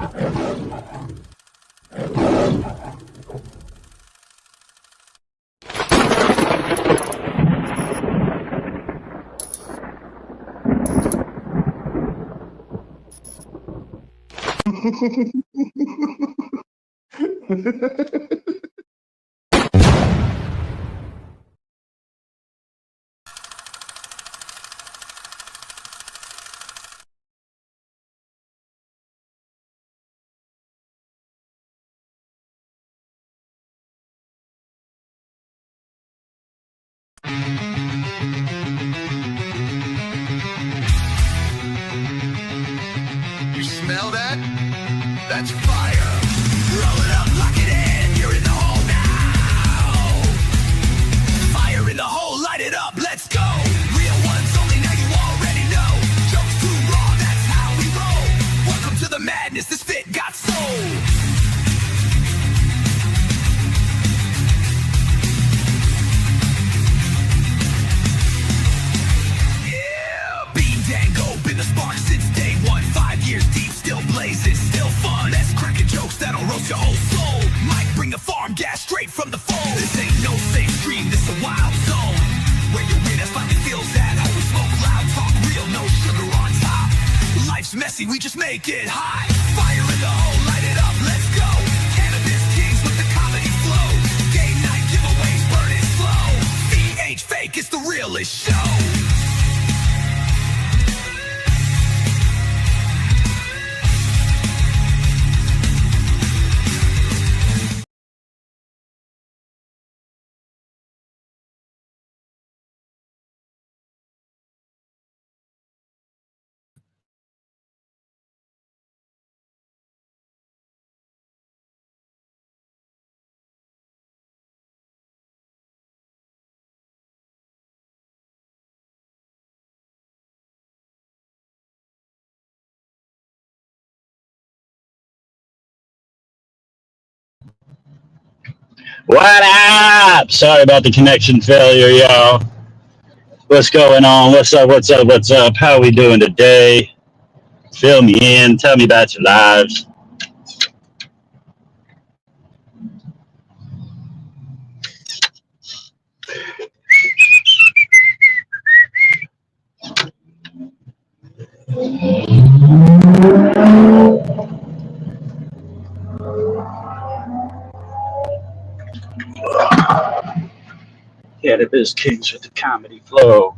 You smell that? That's fire. Roll it up, lock it in. You're in the hole now. Fire in the hole, light it up, let's go. Real ones only, now you already know. Jokes too raw, that's how we roll. Welcome to the madness, this fit got soul. The spark since day one, 5 years deep, still blazing, still fun. That's cracking jokes that'll roast your whole soul. Might bring the farm gas straight from the phone. This ain't no safe stream, this a wild zone. Where you win us like it feels at home. We smoke loud, talk real, no sugar on top. Life's messy, we just make it hot. Fire in the hole, light it up, let's go. Cannabis kings with the comedy flow. Game night giveaways, burn it slow. ain't fake, it's the realest show. What up? Sorry about the connection failure, y'all. What's going on? What's up? What's up? What's up? How are we doing today? Fill me in. Tell me about your lives. Cannabis Kings with the comedy flow.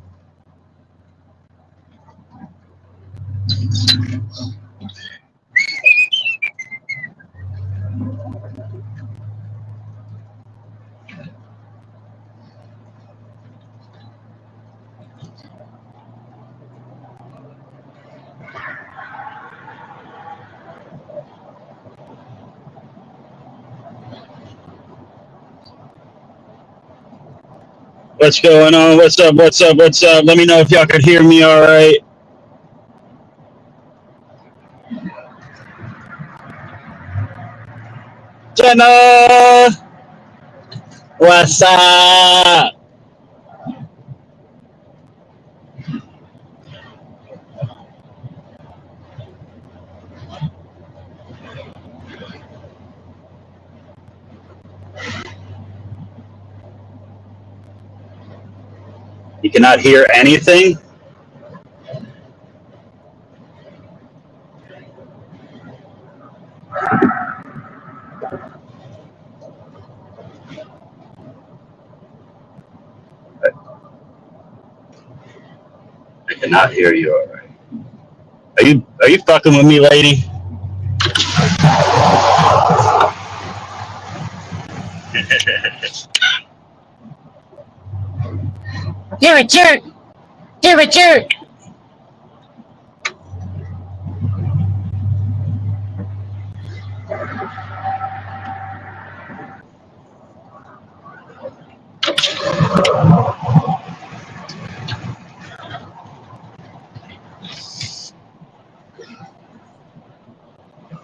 What's going on? What's up? What's up? What's up? Let me know if y'all could hear me all right. Jenna! What's up? You cannot hear anything? I cannot hear you all right. Are you fucking with me, lady? You're a jerk! You're a jerk!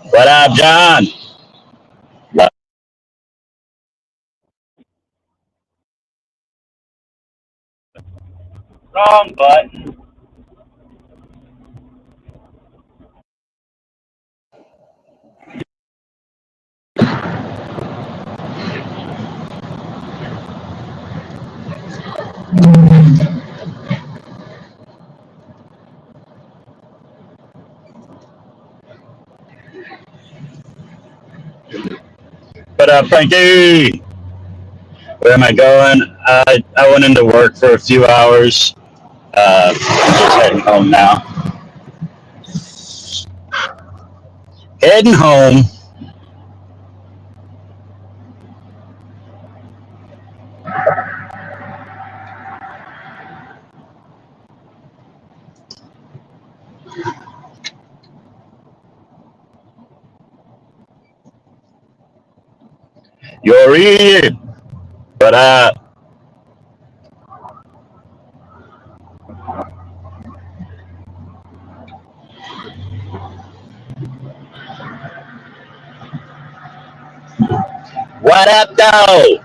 What up, John? Wrong button. What up, Frankie? Where am I going? I went into work for a few hours. Just heading home now. Heading home. You're here. But what up, though?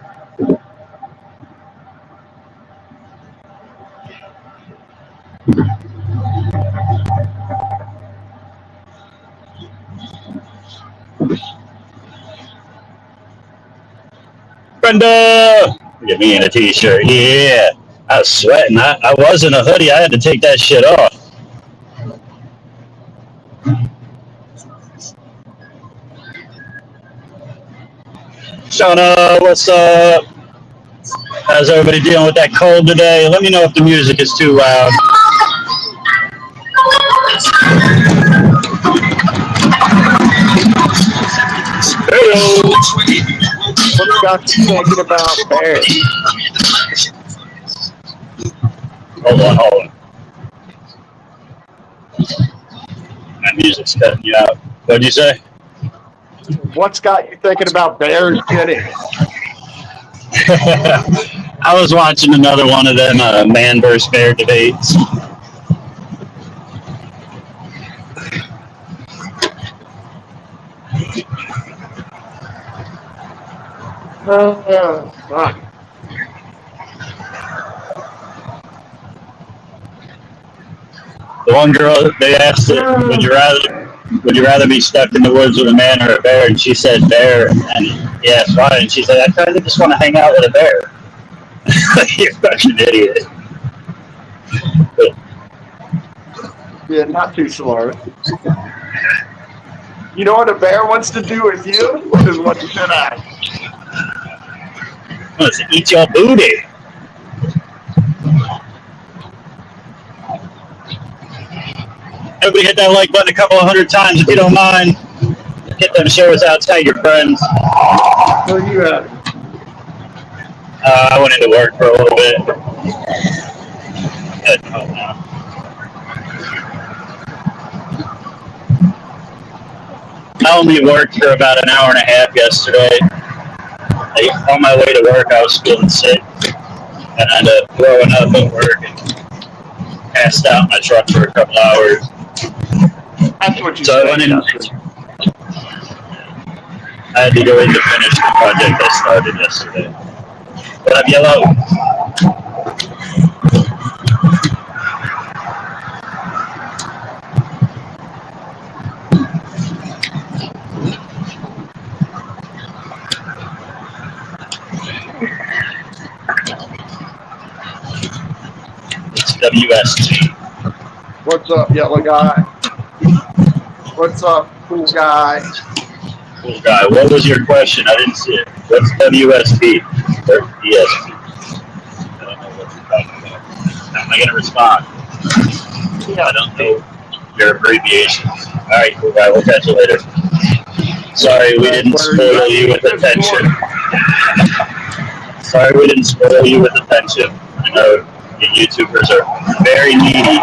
Brenda! Get me in a t-shirt. Yeah. I was sweating. I was in a hoodie. I had to take that shit off. Shauna, what's up? How's everybody dealing with that cold today? Let me know if the music is too loud. Hello. What got you thinking about bears? Hold on. My music's cutting you out. What'd you say? What's got you thinking about bears shitting? I was watching another one of them man versus bear debates. Fuck. The one girl, they asked her, would you rather be stuck in the woods with a man or a bear? And she said bear. And he asked why, and she said, I kind of just want to hang out with a bear. You're such an idiot. Yeah, not too smart. You know what a bear wants to do with you? Is what you should ask. Wants to eat your booty. Everybody hit that like button a couple of 100 times if you don't mind. Hit them shares out, tag your friends. Where you at? I went into work for a little bit. Heading home now. I only worked for about an hour and a half yesterday. On my way to work, I was feeling sick, and I ended up throwing up at work and passed out in my truck for a couple hours. That's what you So I said. went in. I had to go in to finish the project I started yesterday. What up, Yellow? It's WST. What's up, yellow guy? What's up, cool guy? Cool guy. What was your question? I didn't see it. What's WSP or ESP? I don't know what you're talking about. How am I going to respond? I don't know your abbreviations. All right, cool guy. We'll catch you later. Sorry, we didn't spoil you with attention. Sorry, we didn't spoil you with attention. I know you YouTubers are very needy.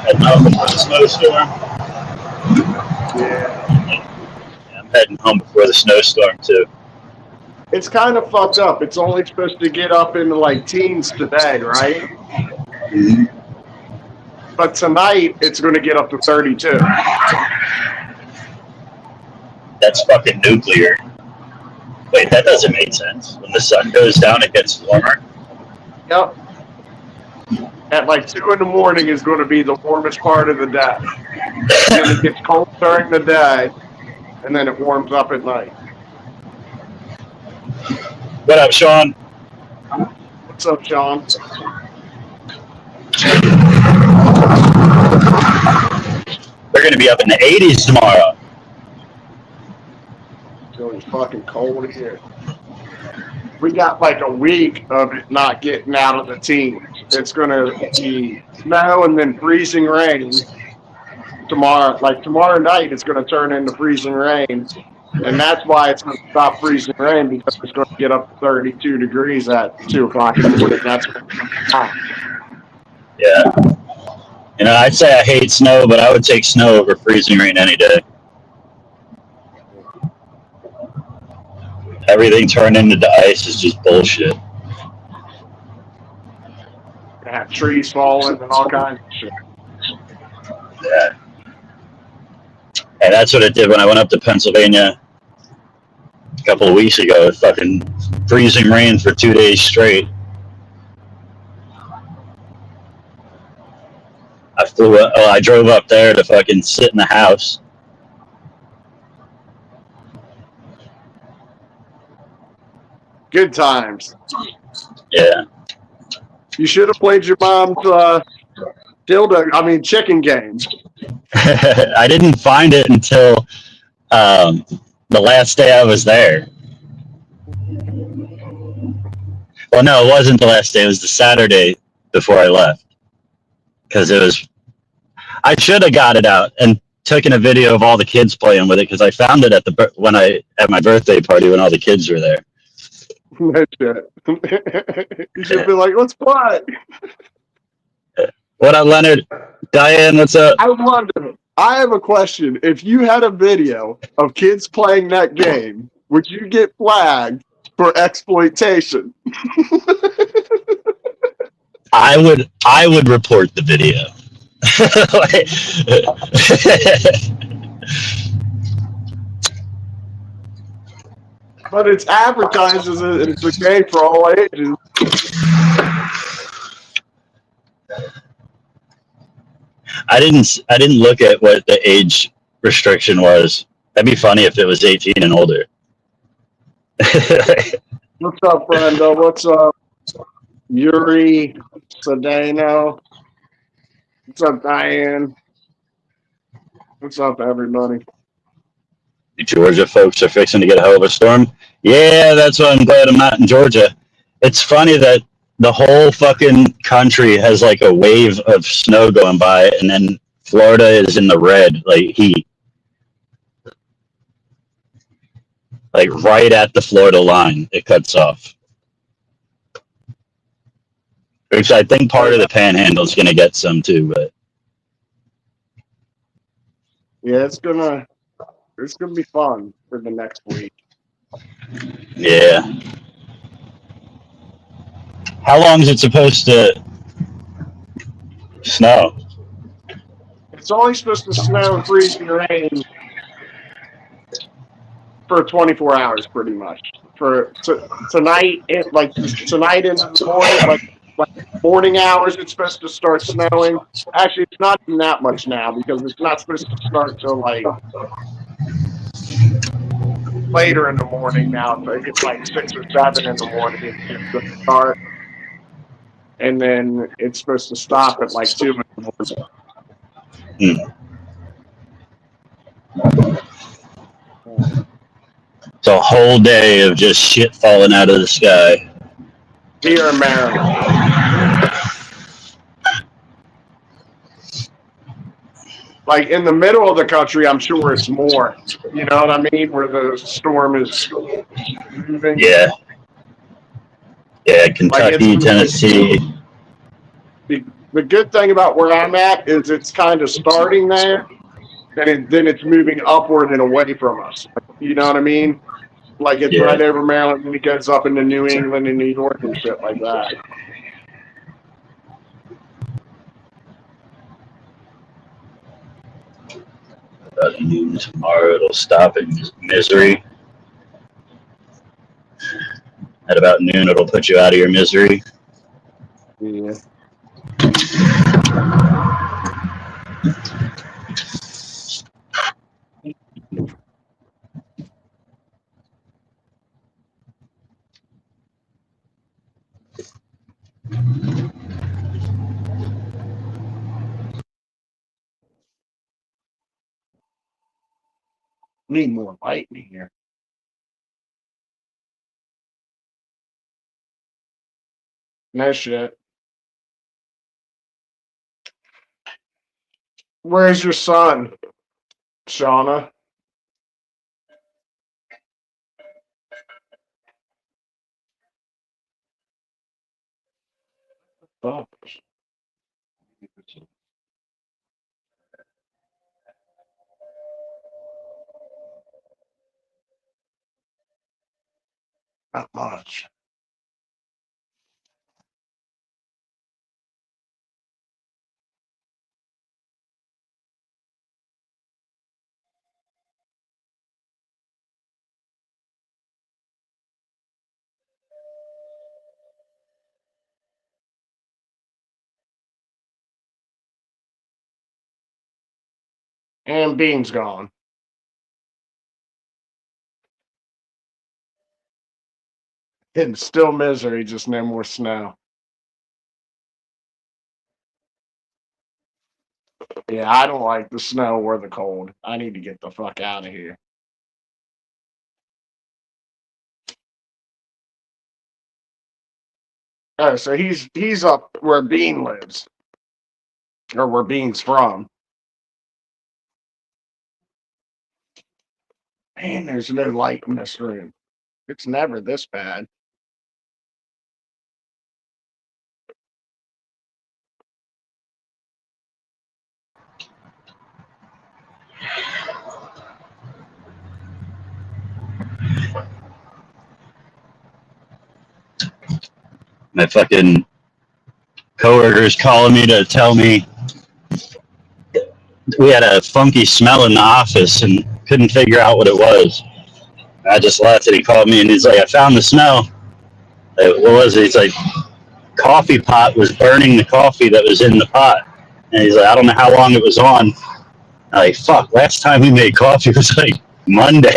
Heading home before the snowstorm. Yeah. I'm heading home before the snowstorm too. It's kind of fucked up. It's only supposed to get up into like teens today, right? Mm-hmm. But tonight it's going to get up to 32. That's fucking nuclear. Wait, that doesn't make sense. When the sun goes down, it gets warmer. Yep. At like 2 in the morning is going to be the warmest part of the day. And it gets cold during the day, and then it warms up at night. What up, Sean? What's up, Sean? going to be up in the 80s tomorrow. It's going to be fucking cold here. We got like a week of it not getting out of the teens. It's going to be snow and then freezing rain tomorrow. Like tomorrow night, it's going to turn into freezing rain. And that's why it's going to stop freezing rain, because it's going to get up to 32 degrees at 2 o'clock in the morning. That's Yeah. You know, I'd say I hate snow, but I would take snow over freezing rain any day. Everything turned into ice is just bullshit. have trees falling and all kinds of shit. Yeah. And that's what it did when I went up to Pennsylvania a couple of weeks ago. It fucking freezing rain for 2 days straight. I drove up there to fucking sit in the house. Good times. Yeah. You should have played your mom's chicken game. I didn't find it until the last day I was there. Well, no, it wasn't the last day. It was the Saturday before I left. Because I should have got it out and taken a video of all the kids playing with it, because I found it at my birthday party when all the kids were there. No shit. You should be like, let's play. What up, Leonard? Diane, what's up? I wonder. I have a question. If you had a video of kids playing that game, would you get flagged for exploitation? I would report the video. But it's advertised as it's a game for all ages. I didn't look at what the age restriction was. That'd be funny if it was 18 and older. What's up, Brenda? What's up, Yuri Sedano? What's up, Diane? What's up, everybody? The Georgia folks are fixing to get a hell of a storm. Yeah, that's why I'm glad I'm not in Georgia. It's funny that the whole fucking country has like a wave of snow going by, and then Florida is in the red, like heat. Like right at the Florida line, it cuts off. Which I think part of the panhandle is going to get some too, but yeah, it's gonna be fun for the next week. yeah. How long is it supposed to snow? It's only supposed to snow and freeze and rain for 24 hours, pretty much. Tonight into the morning, like morning hours, it's supposed to start snowing. Actually, it's not even that much now, because it's not supposed to start till like later in the morning now. I think it's like 6 or 7 in the morning. It's going to start. And then it's supposed to stop at like 2 in the morning. It's a whole day of just shit falling out of the sky. Here in Maryland. Like in the middle of the country, I'm sure it's more. You know what I mean? Where the storm is moving. Yeah. Yeah, Kentucky, Tennessee. The good thing about where I'm at is it's kind of starting there, and then it's moving upward and away from us. You know what I mean? Like it's right over Maryland, and it goes up into New England and New York and shit like that. About noon tomorrow, it'll stop in misery. At about noon, it'll put you out of your misery. Yeah. Need more light in here. No shit. Where's your son, Shauna? Oh. Not much. And Bean's gone. It's still misery, just no more snow. Yeah, I don't like the snow or the cold. I need to get the fuck out of here. Oh, so he's up where Bean lives. Or where Bean's from. Man, there's no light in this room. It's never this bad. My fucking coworker's calling me to tell me we had a funky smell in the office and couldn't figure out what it was. I just left and he called me and he's like, I found the smell. Like, what was it? He's like, coffee pot was burning the coffee that was in the pot. And he's like, I don't know how long it was on. I'm like, fuck, last time we made coffee was like Monday.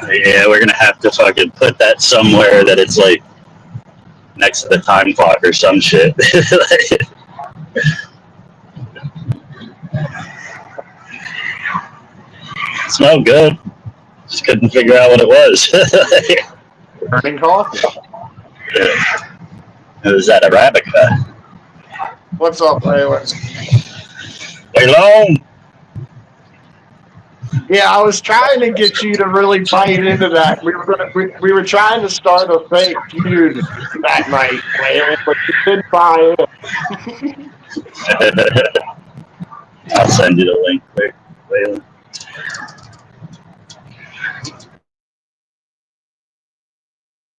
Yeah, we're gonna have to fucking put that somewhere that it's like next to the time clock or some shit. It smelled good. Just couldn't figure out what it was. Burning coffee. It was that Arabica. What's up, Waylon? Hello. Yeah, I was trying to get you to really bite into that. We were trying to start a fake feud that night, Waylon, but you didn't buy it. I'll send you the link quick, Waylon.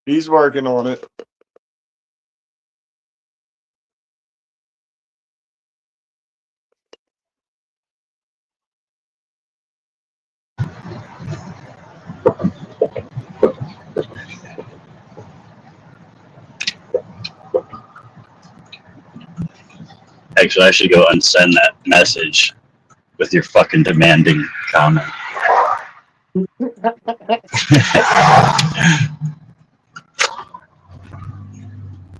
He's working on it. Actually, I should go unsend that message with your fucking demanding comment.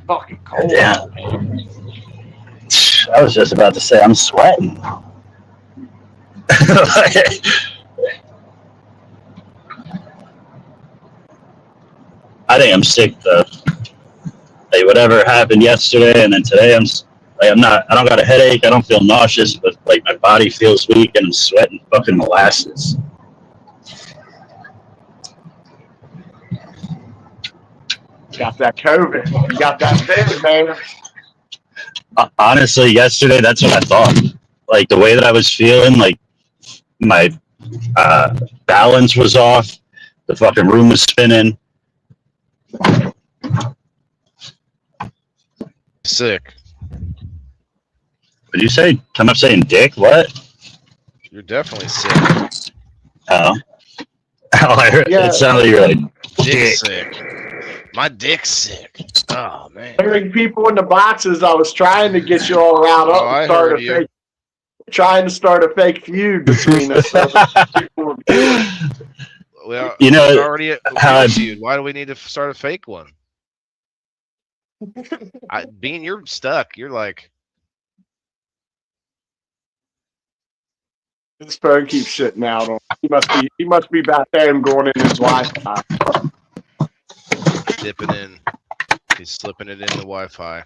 Fucking cold. Yeah. I was just about to say I'm sweating. I think I'm sick though. Like whatever happened yesterday and then today, I don't got a headache. I don't feel nauseous, but like my body feels weak and I'm sweating fucking molasses. Got that COVID. You got that thing, man. Honestly, yesterday, that's what I thought. Like the way that I was feeling, like my balance was off. The fucking room was spinning. Sick. What did you say? Come up saying dick? What? You're definitely sick. Oh. Oh, I heard, Yeah. it sounded like you're like, Dick dick. sick. My dick's sick. Oh man. Hearing people in the boxes, I was trying to get you all riled up Oh, I and start heard a you. fake, trying to start a fake feud between us. Well, You know, there's already a how feud. Why do we need to start a fake one? Bean, you're stuck. You're like, His phone keeps shitting out on. He must be back there and going in his Wi-Fi. dipping in. He's slipping it in the Wi-Fi.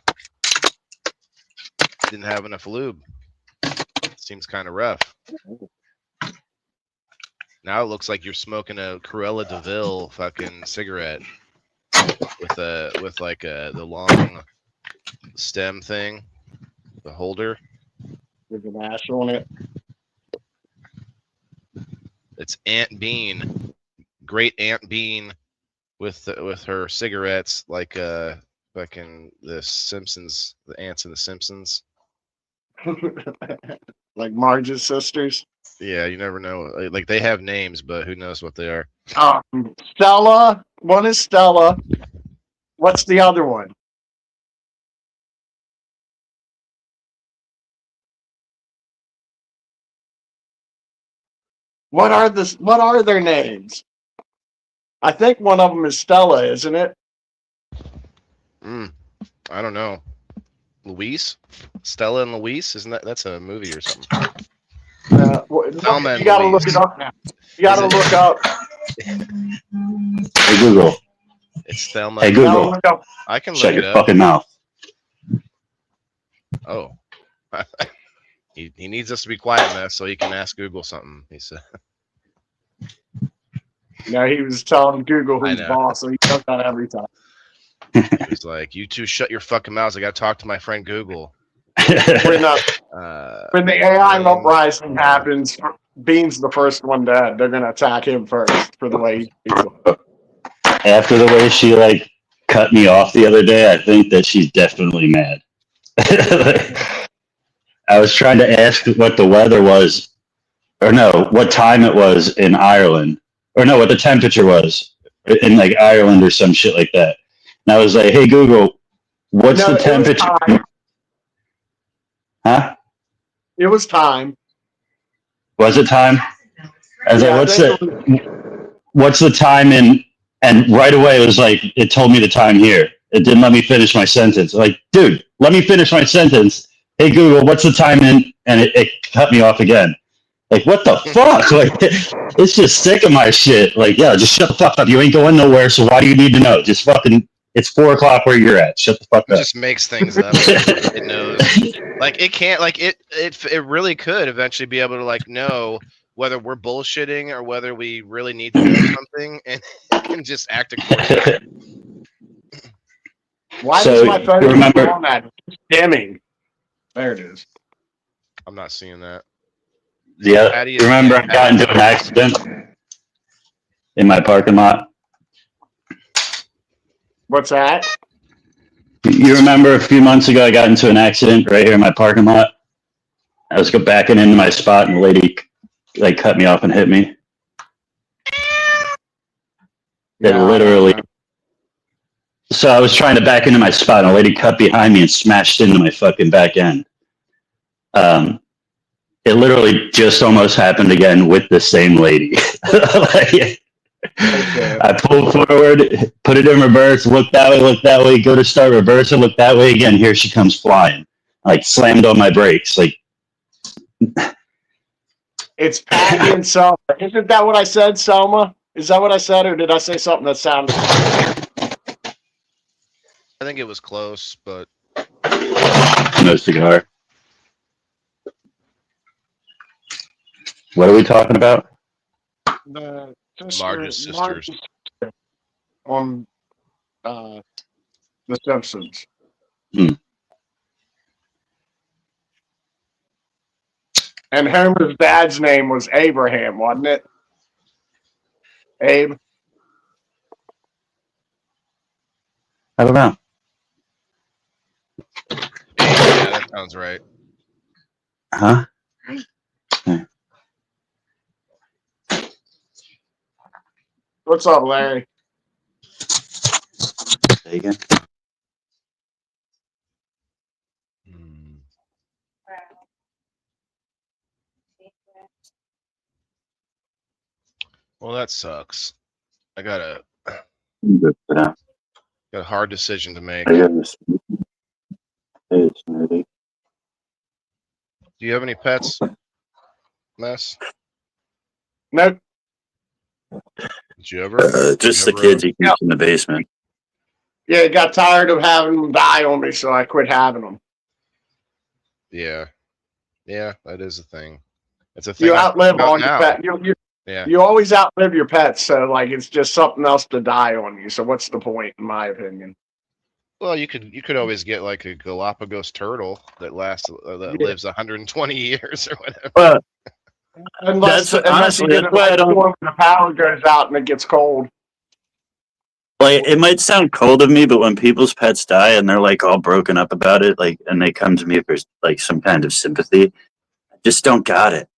Didn't have enough lube. Seems kind of rough. Now it looks like you're smoking a Cruella de Vil fucking cigarette with the long stem thing, the holder. With an ash on it. It's Aunt Bean, great Aunt Bean, with her cigarettes like fucking the Simpsons, the ants in the Simpsons. Like Marge's sisters. Yeah, you never know. Like they have names, but who knows what they are? Stella. One is Stella. What's the other one? What are their names? I think one of them is Stella, isn't it? I don't know. Luis, Stella and Luis, isn't that's a movie or something? You gotta look it up now. You gotta look up. Hey Google. It's Thelma. Hey Google. I can look Shut it your up. fucking mouth. Oh. He needs us to be quiet, man, so he can ask Google something. He said. No, he was telling Google who's boss, so he does that every time. He was like, "You two shut your fucking mouths. I got to talk to my friend Google." When the AI uprising happens, Bean's the first one dead. They're gonna attack him first for the way he After the way she like cut me off the other day, I think that she's definitely mad. I was trying to ask what the weather was, or no, what time it was in Ireland, or no, what the temperature was in like Ireland or some shit like that. And I was like, "Hey Google, what's the temperature?" Huh? It was time. Was it time? I was like, what's the time in? And right away it was like, it told me the time here. It didn't let me finish my sentence. Like, dude, let me finish my sentence. Hey Google, what's the time in? And it cut me off again. Like, what the fuck? Like, it's just sick of my shit. Like, yeah, just shut the fuck up. You ain't going nowhere, so why do you need to know? Just fucking, it's 4 o'clock where you're at. Shut the fuck up. It just makes things up. It knows. Like, it can't, like, it really could eventually be able to, like, know whether we're bullshitting or whether we really need to know something, and it can just act accordingly. Why does my phone remember on that? Dimming. There it is. I'm not seeing that. Yeah, remember I got into an accident in my parking lot? What's that? You remember a few months ago I got into an accident right here in my parking lot? I was backing into my spot and the lady like cut me off and hit me. It literally. So I was trying to back into my spot and a lady cut behind me and smashed into my fucking back end. It literally just almost happened again with the same lady. I pulled forward, put it in reverse, look that way, go to start reverse, and look that way again. Here she comes flying. Like slammed on my brakes. Like it's Patty and Selma. Isn't that what I said, Selma? Is that what I said, or did I say something that sounded? I think it was close, but no cigar. What are we talking about? The Marge's sisters on The Simpsons. And Homer's dad's name was Abraham, wasn't it? Abe? I don't know. Yeah, that sounds right. Huh? What's up, Larry? Say again. Well, that sucks. I gotta. Got a hard decision to make. I guess. It's nerdy. Do you have any pets, Mess? Nope. Did you ever? Just the Never kids he keeps in the basement. Yeah, got tired of having them die on me, so I quit having them. Yeah, yeah, that is a thing. It's a thing You I think outlive about all your now. pets. Yeah, You always outlive your pets, so like it's just something else to die on you. So what's the point, in my opinion? well, you could always get like a Galapagos turtle that Yeah. lives 120 years or whatever. Well, Unless honestly, you get that's a why I don't storm and the power goes out and it gets cold. like. It might sound cold of me, but when people's pets die and they're like all broken up about it, like, and they come to me for like some kind of sympathy, I just don't got it.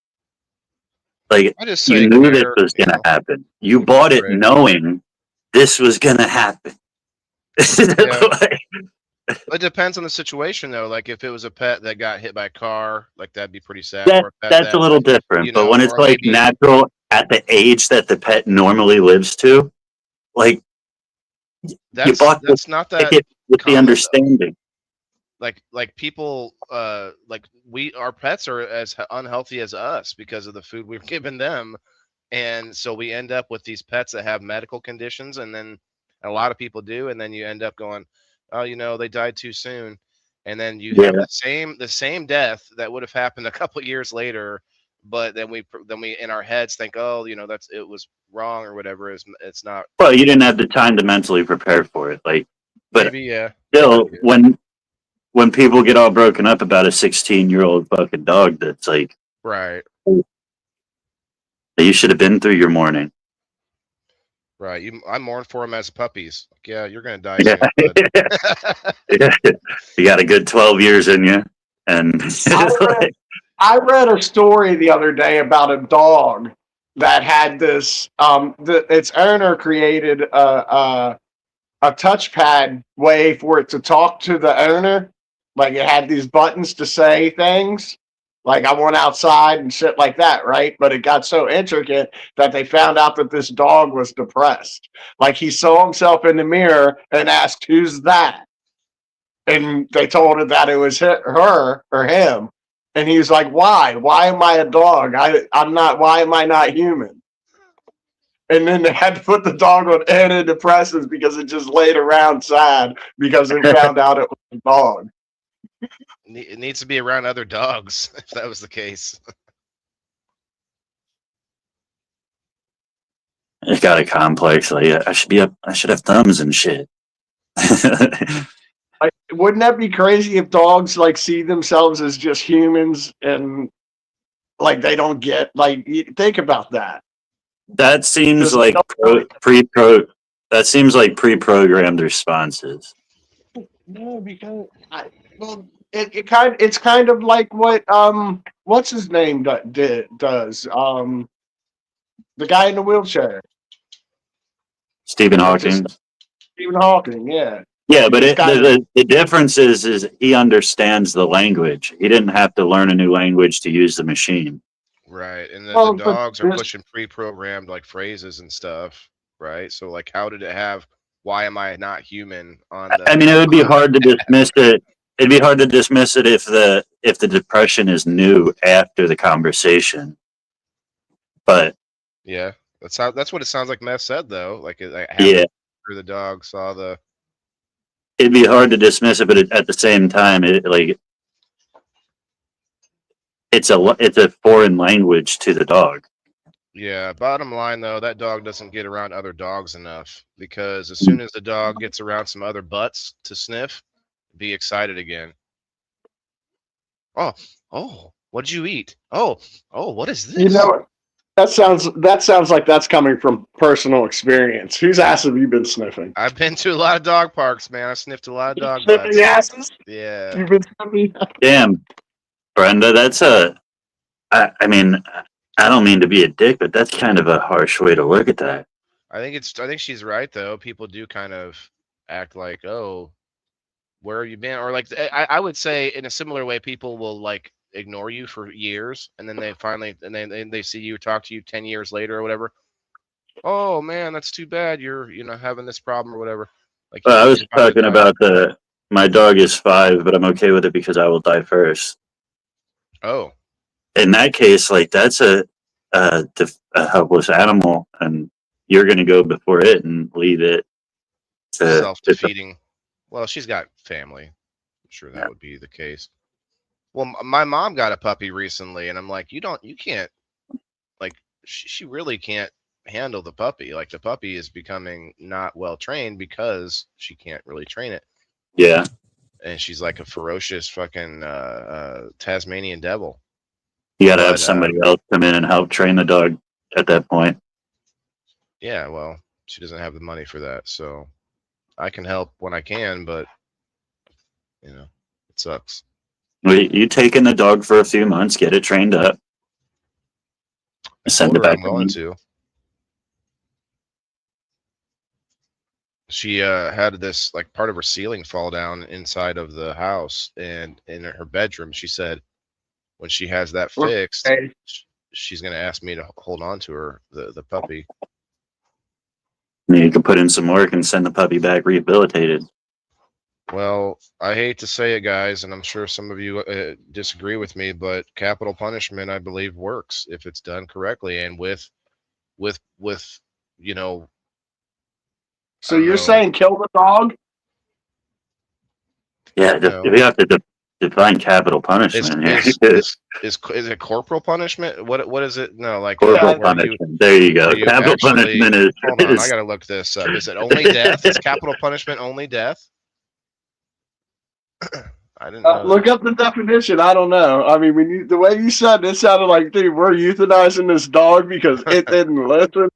Like, I just you say knew this care, was you gonna know. happen. You bought it Right. knowing this was gonna happen. Yeah. Like, It depends on the situation though. Like if it was a pet that got hit by a car, like that'd be pretty sad. Or a pet that's a that, little different. But when it's or like maybe natural at the age that the pet normally lives to, like, you bought the that's not that ticket with the common though. understanding. Like people, like our pets are as unhealthy as us because of the food we've given them, and so we end up with these pets that have medical conditions, and then a lot of people do, and then you end up going, oh, they died too soon, and then you Yeah. have the same death that would have happened a couple years later, but then we in our heads think, oh, that's it was wrong or whatever. It's not. Well, you didn't have the time to mentally prepare for it. Like, but Maybe, yeah. still, when people get all broken up about a 16-year-old fucking dog, that's like, Right. you should have been through your mourning. Right. I mourn for him as puppies. Like, yeah, you're gonna die Yeah. soon, bud. You got a good 12 years in you, and I read a story the other day about a dog that had this. Its owner created a touchpad way for it to talk to the owner. Like it had these buttons to say things, like I want outside and shit like that, right? But it got so intricate that they found out that this dog was depressed. Like he saw himself in the mirror and asked, "Who's that?" And they told her that it was her or him. And he was like, "Why? Why am I a dog? I'm not. Why am I not human?" And then they had to put the dog on antidepressants because it just laid around sad because it found out it was a dog. It needs to be around other dogs if that was the case. it got a complex. Like, I should have thumbs and shit. Like, wouldn't that be crazy if dogs like see themselves as just humans and like they don't get like think about that. That seems Just like that seems like pre-programmed responses. no, because it's kind of like what what's his name does the guy in the wheelchair, Stephen It's just Hawking. Stephen Hawking, yeah. Yeah, but He's kind of the difference is he understands the language. He didn't have to learn a new language to use the machine. Right. And the well, but dogs are pushing pre-programmed like phrases and stuff. Right. So like, how did it have? Why am I not human? On the. I mean, it would be hard to dismiss it. It'd be hard to dismiss it if the depression is new after the conversation. But Yeah, that's what it sounds like. Meth said though. Like it yeah, after the dog saw the. it'd be hard to dismiss it, but at the same time, it's a foreign language to the dog. Yeah, bottom line though, that dog doesn't get around other dogs enough because as soon as the dog gets around some other butts to sniff, be excited again. Oh, what'd you eat? Oh, what is this? you know that sounds like that's coming from personal experience. Whose ass have you been sniffing? I've been to a lot of dog parks, man. I sniffed a lot of dog Sniffing butts. asses? Yeah. You've been sniffing. Damn, Brenda, that's I mean, I don't mean to be a dick, but that's kind of a harsh way to look at that. I think she's right though. People do kind of act like, oh, where have you been? Or like I would say in a similar way, people will like ignore you for years, and then they finally and then they see you talk to you 10 years later or whatever. Oh man, that's too bad. You're having this problem or whatever. Like I was he's about to talking die. about my dog is 5, but I'm okay with it because I will die first. Oh, In that case, like that's a helpless animal, and you're going to go before it and leave it to. self-defeating. Well, she's got family. I'm sure that would be the case. Well, my mom got a puppy recently, and I'm like, you can't, like, she really can't handle the puppy. Like, the puppy is becoming not well trained because she can't really train it. Yeah, And she's like a ferocious fucking Tasmanian devil. you got to have But somebody else come in and help train the dog at that point. yeah, well, she doesn't have the money for that, so I can help when I can, but it sucks. You take in the dog for a few months, get it trained up, I send told it her back I'm to willing me. to. She had this like part of her ceiling fall down inside of the house, and in her bedroom, she said when she has that fixed, Hey, she's gonna ask me to hold on to her, the puppy. You can put in some work and send the puppy back rehabilitated. Well, I hate to say it, guys, and I'm sure some of you disagree with me, but capital punishment, I believe, works if it's done correctly and with you know, I so don't you're know, saying kill the dog? Yeah, no. we have to define capital Is punishment is here. is is it corporal punishment? What is it? No, like Corporal Yeah, where you punishment. There you where go. you Capital actually punishment is, hold on, I is gotta look this up. Is it only death? Is capital punishment only death? I didn't know look that. up the definition. I don't know. I mean, when you, the way you said it sounded like, dude, we're euthanizing this dog because it didn't listen.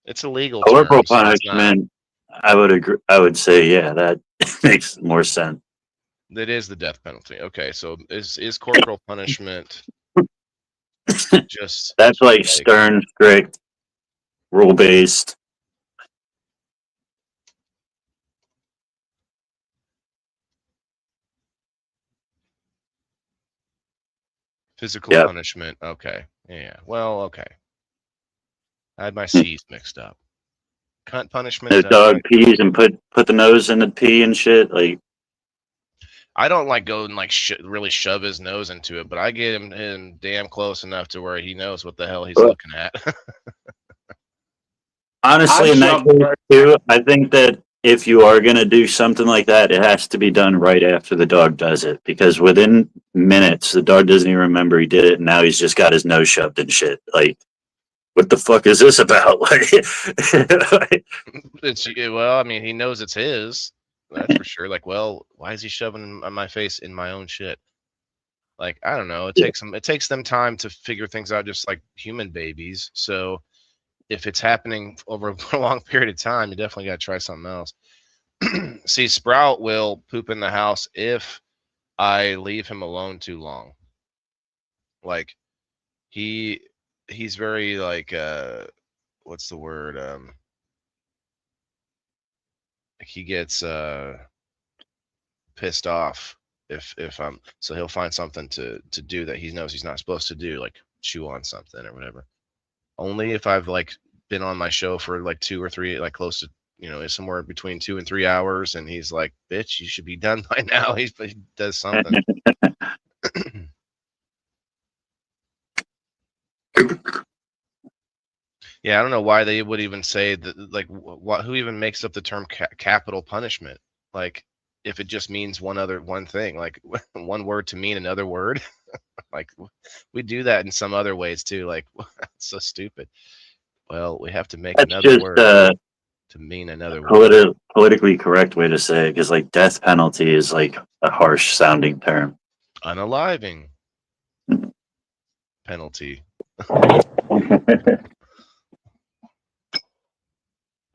It's a legal term, corporal so it's not. punishment. I would agree. I would say, yeah, that makes more sense. It is the death penalty. Okay, so is corporal punishment just That's like like stern, strict, rule based. physical Yep. punishment? Okay, yeah. Well, okay. I had my C's mixed up. Cunt punishment The definitely. dog pees and put the nose in the pee and shit. Like, I don't like go and like really shove his nose into it, but I get him damn close enough to where he knows what the hell he's looking at. honestly, I've in that shoved case her. too, I think that if you are gonna do something like that, it has to be done right after the dog does it, because within minutes the dog doesn't even remember he did it, and now he's just got his nose shoved and shit. Like, what the fuck is this about? Like, Well, I mean, he knows it's his. That's for sure. Like, well, why is he shoving on my face in my own shit? Like, I don't know. It takes them time to figure things out, just like human babies. So if it's happening over a long period of time, you definitely got to try something else. See, Sprout will poop in the house if I leave him alone too long. Like he he's very like what's the word? Like he gets pissed off if I'm so he'll find something to do that he knows he's not supposed to do, like chew on something or whatever. Only if I've like been on my show for like 2 or 3, like close to somewhere between 2 and 3 hours, and he's like, "Bitch, you should be done by now." He does something. Yeah, I don't know why they would even say that. Like, who even makes up the term capital punishment? Like, if it just means one thing, like one word to mean another word. Like, we do that in some other ways too. Like, it's so stupid. Well, we have to make that's another just word to mean another word. politically correct way to say it, because like death penalty is like a harsh sounding term. Unaliving penalty.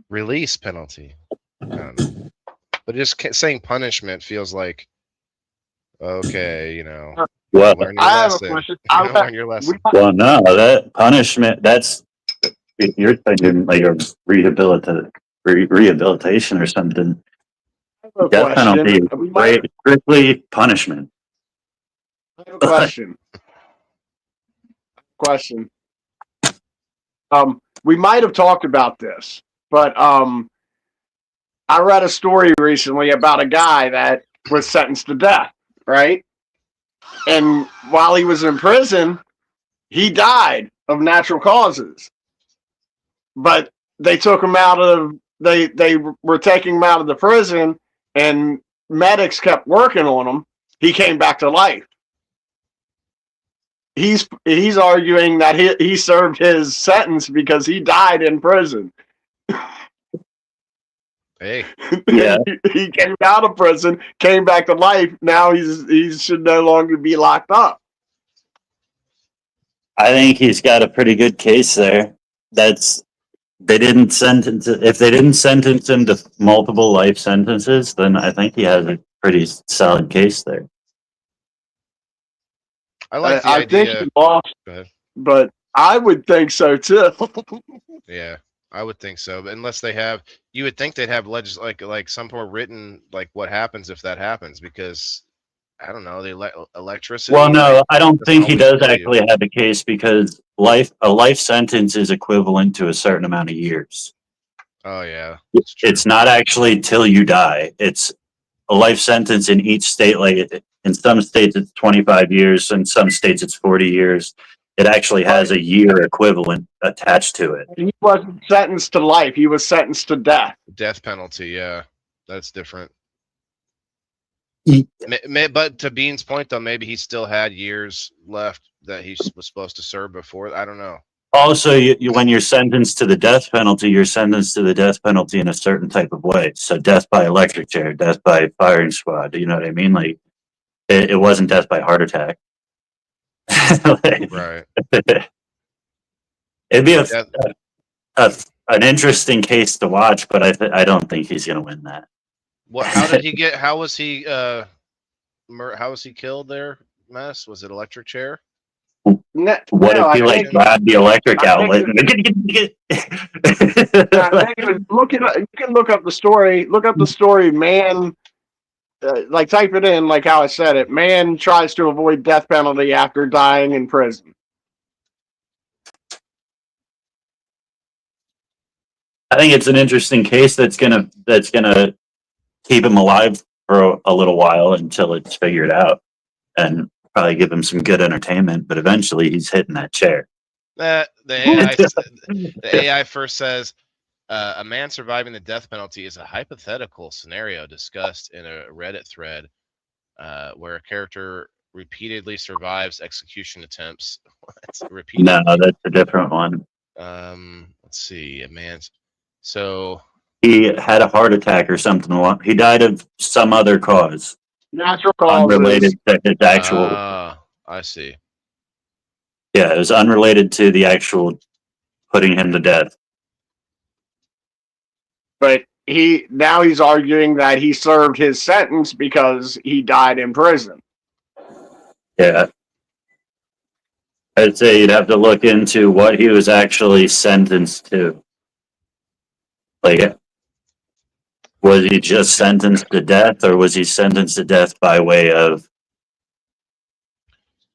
Release penalty. I don't know. But just saying punishment feels like, okay, Well, learn your I have a lesson. question. Learn your We, lesson. well, no, that punishment, that's, you're thinking like a rehabilitation or something. have a Death penalty question. is strictly punishment. I have a question. Question. We might have talked about this but I read a story recently about a guy that was sentenced to death, right? And while he was in prison, he died of natural causes. But they took him out of they were taking him out of the prison, and medics kept working on him. He came back to life. He's arguing that he served his sentence because he died in prison. Hey, Yeah. He came out of prison, came back to life. Now he should no longer be locked up. I think he's got a pretty good case there. If they didn't sentence him to multiple life sentences, then I think he has a pretty solid case there. I like the I idea. think he lost, Go ahead. but I would think so too. Yeah, I would think so. But unless you would think they'd have like some more written like what happens if that happens, because I don't know, the electricity. Well, no, I don't doesn't think he always does kill you. actually have a case because a life sentence is equivalent to a certain amount of years. Oh yeah, that's true. It's not actually till you die. It's a life sentence in each state. Like in some states, it's 25 years. In some states, it's 40 years. It actually has a year equivalent attached to it. He wasn't sentenced to life. He was sentenced to death. Death penalty. Yeah, that's different. Ye- But to Bean's point, though, maybe he still had years left that he was supposed to serve before. I don't know. Also, when you're sentenced to the death penalty, you're sentenced to the death penalty in a certain type of way. So, death by electric chair, death by firing squad. You know what I mean? Like, it wasn't death by heart attack. Right. It'd be Death- an interesting case to watch, but I don't think he's going to win that. What? How did he get? How was he? How was he killed there? Mess? Was it electric chair? What if he like grabbed the electric outlet? You can look up the story. Look up the story. Man, like type it in, like how I said it. Man tries to avoid death penalty after dying in prison. I think it's an interesting case that's gonna keep him alive for a little while until it's figured out, and probably give him some good entertainment. But eventually, he's hitting that chair. The AI first says a man surviving the death penalty is a hypothetical scenario discussed in a Reddit thread where a character repeatedly survives execution attempts. No, that's a different one. Let's see, a man's so He had a heart attack or something. He died of some other cause, Natural causes. unrelated to his actual. I see. Yeah, it was unrelated to the actual putting him to death. But he's arguing that he served his sentence because he died in prison. Yeah. I'd say you'd have to look into what he was actually sentenced to. Like, was he just sentenced to death, or was he sentenced to death by way of...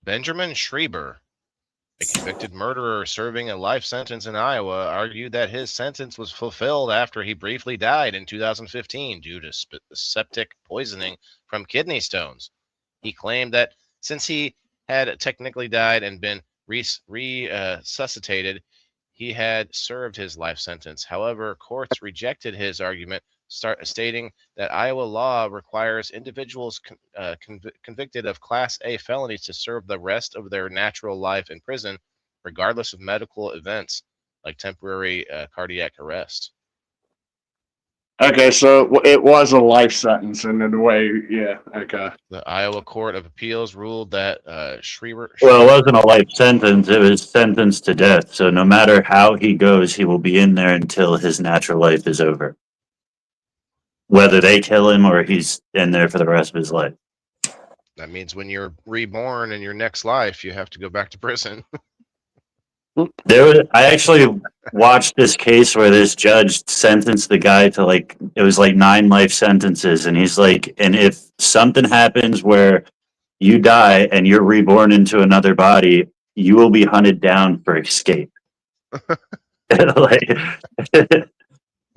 Benjamin Schreiber, a convicted murderer serving a life sentence in Iowa, argued that his sentence was fulfilled after he briefly died in 2015 due to septic poisoning from kidney stones. He claimed that since he had technically died and been resuscitated, he had served his life sentence. However, courts rejected his argument, stating that Iowa law requires individuals convicted of Class A felonies to serve the rest of their natural life in prison, regardless of medical events like temporary cardiac arrest. Okay, so it was a life sentence, and in a way, yeah. Okay. The Iowa Court of Appeals ruled that Schreiber. Well, it wasn't a life sentence. It was sentenced to death. So no matter how he goes, he will be in there until his natural life is over. Whether they kill him or he's in there for the rest of his life. That means when you're reborn in your next life, you have to go back to prison. I actually watched this case where this judge sentenced the guy to it was 9 life sentences, and he's like, and if something happens where you die and you're reborn into another body, you will be hunted down for escape.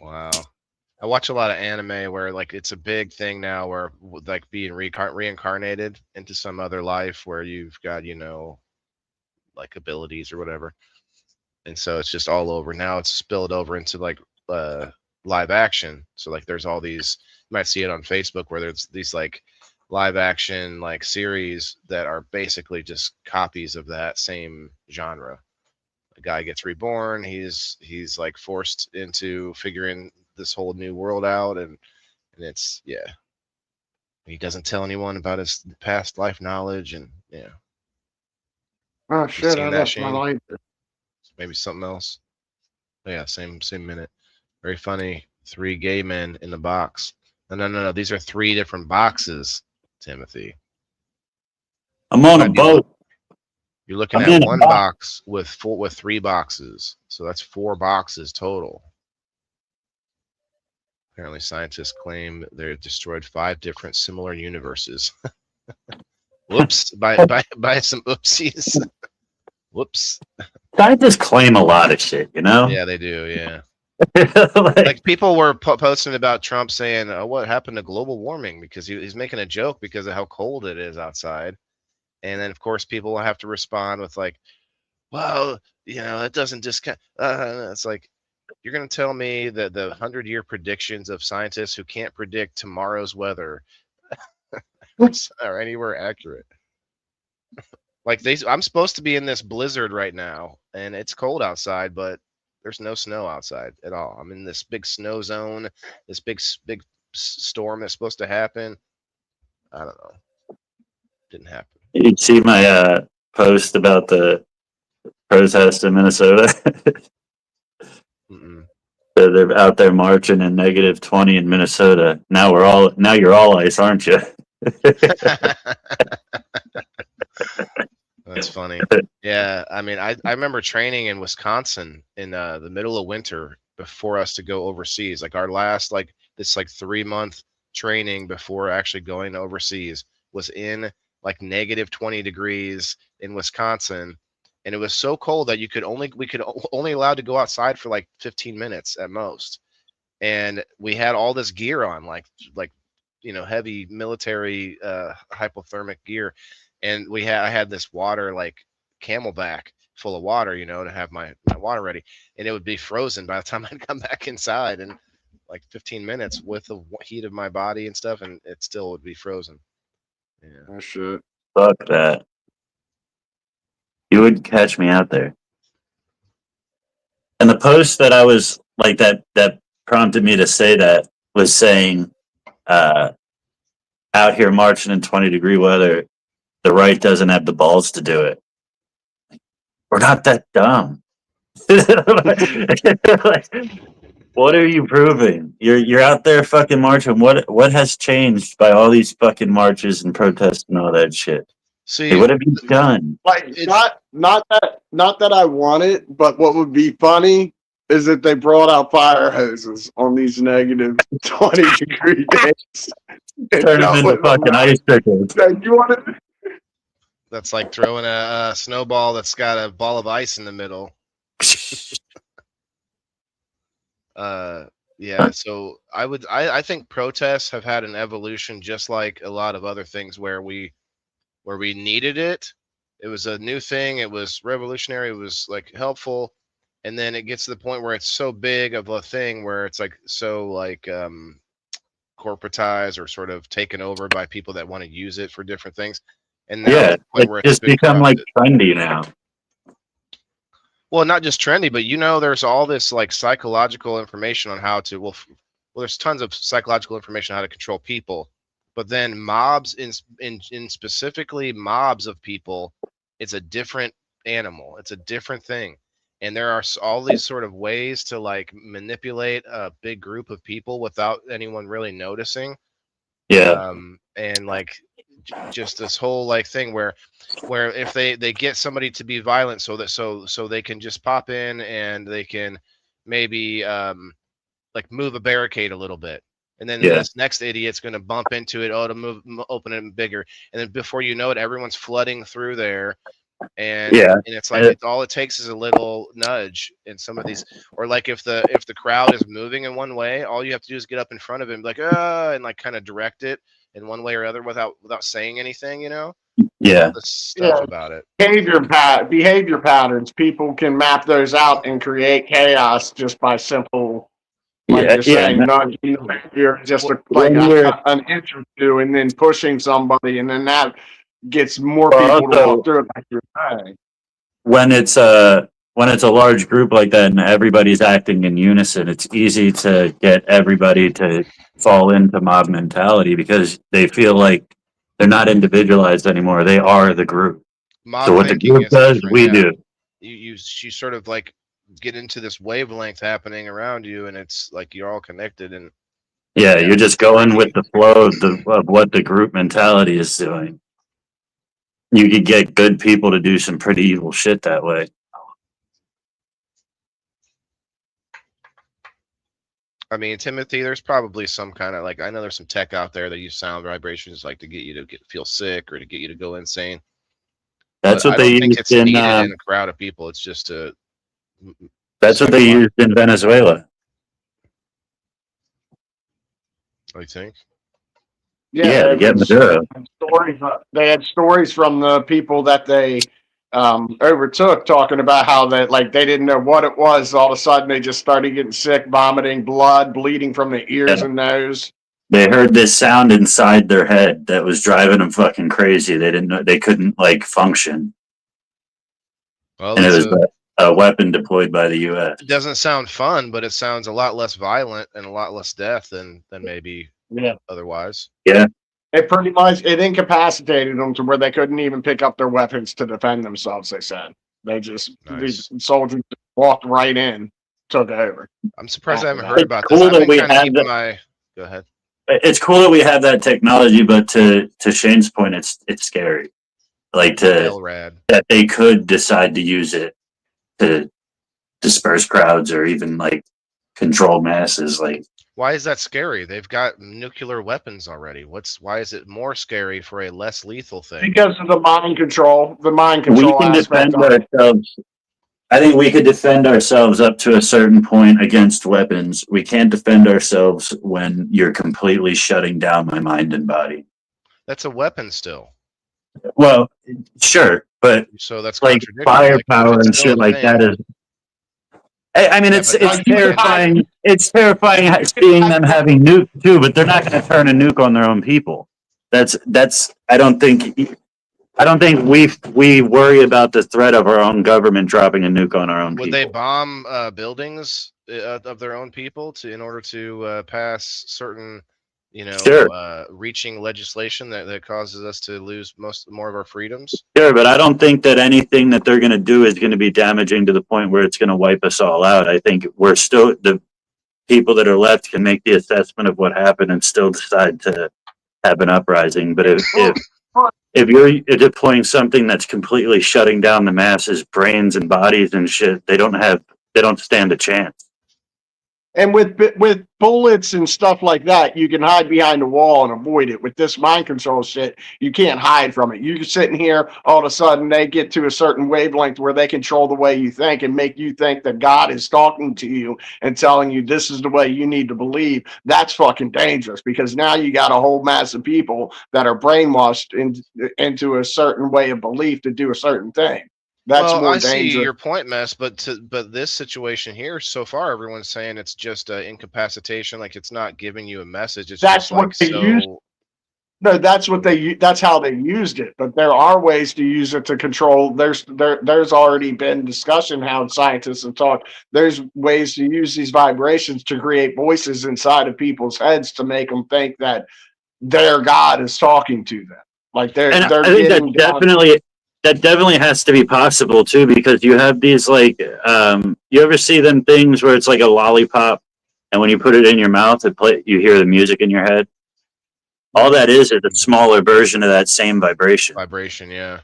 Wow. I watch a lot of anime where like it's a big thing now where like being reincarnated into some other life where you've got, like abilities or whatever. And so it's just all over. Now it's spilled over into like uh live action. So like there's all these, you might see it on Facebook where there's these like live action like series that are basically just copies of that same genre. A guy gets reborn, he's like forced into figuring this whole new world out, and it's, yeah, he doesn't tell anyone about his past life knowledge, and yeah. Oh You shit! seen I that, left my Shane? lighter. Maybe something else. Oh, yeah, same minute. Very funny. Three gay men in the box. No. These are three different boxes, Timothy. I'm You on a might be boat. you're looking I'm at in a one box. box with three boxes. So that's four boxes total. Apparently, scientists claim they've destroyed 5 different similar universes. Whoops! By some oopsies. Whoops! Scientists claim a lot of shit, you know? Yeah, they do. Yeah, Like, like people were posting about Trump saying, "Oh, what happened to global warming?" Because he's making a joke because of how cold it is outside, and then of course people will have to respond with like, "Well, that doesn't discount." It's like, you're going to tell me that the 100-year predictions of scientists who can't predict tomorrow's weather are anywhere accurate? Like I'm supposed to be in this blizzard right now, and it's cold outside, but there's no snow outside at all. I'm in this big snow zone, this big storm that's supposed to happen. I don't know. Didn't happen. you see my post about the protest in Minnesota? Mm-mm. They're out there marching in -20 in Minnesota. Now you're all ice, aren't you? That's funny. Yeah, I mean, I remember training in Wisconsin in the middle of winter before us to go overseas. Like our last like this like 3-month training before actually going overseas was in like -20 degrees in Wisconsin, and it was so cold that we could only allowed to go outside for like 15 minutes at most, and we had all this gear on, like heavy military hypothermic gear, and I had this water, like Camelback full of water, to have my water ready, and it would be frozen by the time I'd come back inside in like 15 minutes with the heat of my body and stuff, and it still would be frozen. Yeah. Oh shit! Fuck that. You wouldn't catch me out there. And the post that I was like that prompted me to say that was saying, uh, out here marching in 20-degree weather, the right doesn't have the balls to do it. We're not that dumb. Like, what are you proving? You're out there fucking marching. What has changed by all these fucking marches and protests and all that shit? Hey, See, what have you done? Like it's not that I want it, but what would be funny is that they brought out fire hoses on these -20-degree days. And Turn them into fucking icicles. like, you want to that's like throwing a snowball that's got a ball of ice in the middle. Yeah, so I think protests have had an evolution just like a lot of other things where we needed it. It was a new thing, it was revolutionary, it was like helpful, and then it gets to the point where it's so big of a thing where it's like so like corporatized or sort of taken over by people that want to use it for different things. And now it's Yeah, the point it's where it's just been become like corrupted. trendy now. Well, not just trendy, but there's all this like psychological information on how to there's tons of psychological information on how to control people, but then mobs in specifically mobs of people, it's a different animal. It's a different thing, and there are all these sort of ways to like manipulate a big group of people without anyone really noticing. Yeah, And like just this whole like thing where if they get somebody to be violent so that so they can just pop in and they can maybe like move a barricade a little bit, and then yeah, this next idiot's going to bump into it, to open it bigger, and then before you know it everyone's flooding through there, And Yeah. and it's like all it takes is a little nudge in some of these, or like if the crowd is moving in one way, all you have to do is get up in front of him, like and like kind of direct it in one way or other without saying anything, There's all Yeah. this stuff Yeah, about it. behavior patterns. People can map those out and create chaos just by simple, like Yeah. you're Yeah. saying, nudging the behavior, just like When you're an inch or two, and then pushing somebody, and then that gets more well, people to walk also through it, like you're saying. when it's a large group like that and everybody's acting in unison, it's easy to get everybody to fall into mob mentality because they feel like they're not individualized anymore. They are the group. So Mob what the thinking group is does, different, we yeah. do. You sort of like get into this wavelength happening around you, and it's like you're all connected. And Yeah, yeah, you're just going with the flow of what the group mentality is doing. You could get good people to do some pretty evil shit that way. I mean, Timothy, there's probably some kind of like, I know there's some tech out there that use sound vibrations like to get you to feel sick or to get you to go insane. That's But what I they don't think used it's in. needed in a crowd of people. It's just to That's what they psychological, used in Venezuela. I think. Yeah, Yeah, to it get was Maduro. stories. They had stories from the people that they overtook, talking about how that, like, they didn't know what it was. All of a sudden, they just started getting sick, vomiting, blood, bleeding from the ears Yeah. and nose. They heard this sound inside their head that was driving them fucking crazy. They didn't know they couldn't like function, Well, and it was a weapon deployed by the U.S. it doesn't sound fun, but it sounds a lot less violent and a lot less death than maybe Yeah, otherwise. Yeah, it incapacitated them to where they couldn't even pick up their weapons to defend themselves. They said these Nice. soldiers just walked right in, took over. I'm surprised I After haven't that. heard it's about this. cool I've that been we kind of have keeping that. my. Go ahead. It's cool that we have that technology, but to Shane's point, it's scary. Like Hell rad. that they could decide to use it to disperse crowds or even like control masses. Like Why is that scary? They've got nuclear weapons already. Why is it more scary for a less lethal thing? Because of the mind we control can aspect defend of it. ourselves. I think we could defend ourselves up to a certain point against weapons. We can't defend ourselves when you're completely shutting down my mind and body. That's a weapon still. Well, sure, but So that's like contradictory. Like if firepower it's and still shit a like that thing, is. I mean, yeah, it's but it's not terrifying. It's terrifying seeing them having nukes too, but they're not going to turn a nuke on their own people. That's. I don't think. I don't think we worry about the threat of our own government dropping a nuke on our own would they people. bomb buildings of their own people in order to pass certain, Sure, reaching legislation that causes us to lose more of our freedoms? sure, but I don't think that anything that they're going to do is going to be damaging to the point where it's going to wipe us all out. I think we're still the people that are left can make the assessment of what happened and still decide to have an uprising. But if you're deploying something that's completely shutting down the masses' brains and bodies and shit, they don't stand a chance. And with bullets and stuff like that, you can hide behind a wall and avoid it. With this mind control shit, you can't hide from it. You're sitting here, all of a sudden they get to a certain wavelength where they control the way you think and make you think that God is talking to you and telling you this is the way you need to believe. That's fucking dangerous, because now you got a whole mass of people that are brainwashed into a certain way of belief to do a certain thing. That's Well, more I see dangerous. your point, Mess, but this situation here, so far, everyone's saying it's just incapacitation, like it's not giving you a message. It's That's just what like they use. so. No, that's how they used it. But there are ways to use it to control. There's already been discussion how scientists have talked. There's ways to use these vibrations to create voices inside of people's heads to make them think that their God is talking to them. Like And they're I think getting down. that definitely has to be possible too, because you have these like you ever see them things where it's like a lollipop, and when you put it in your mouth, you hear the music in your head. All that is a smaller version of that same vibration. Vibration, yeah.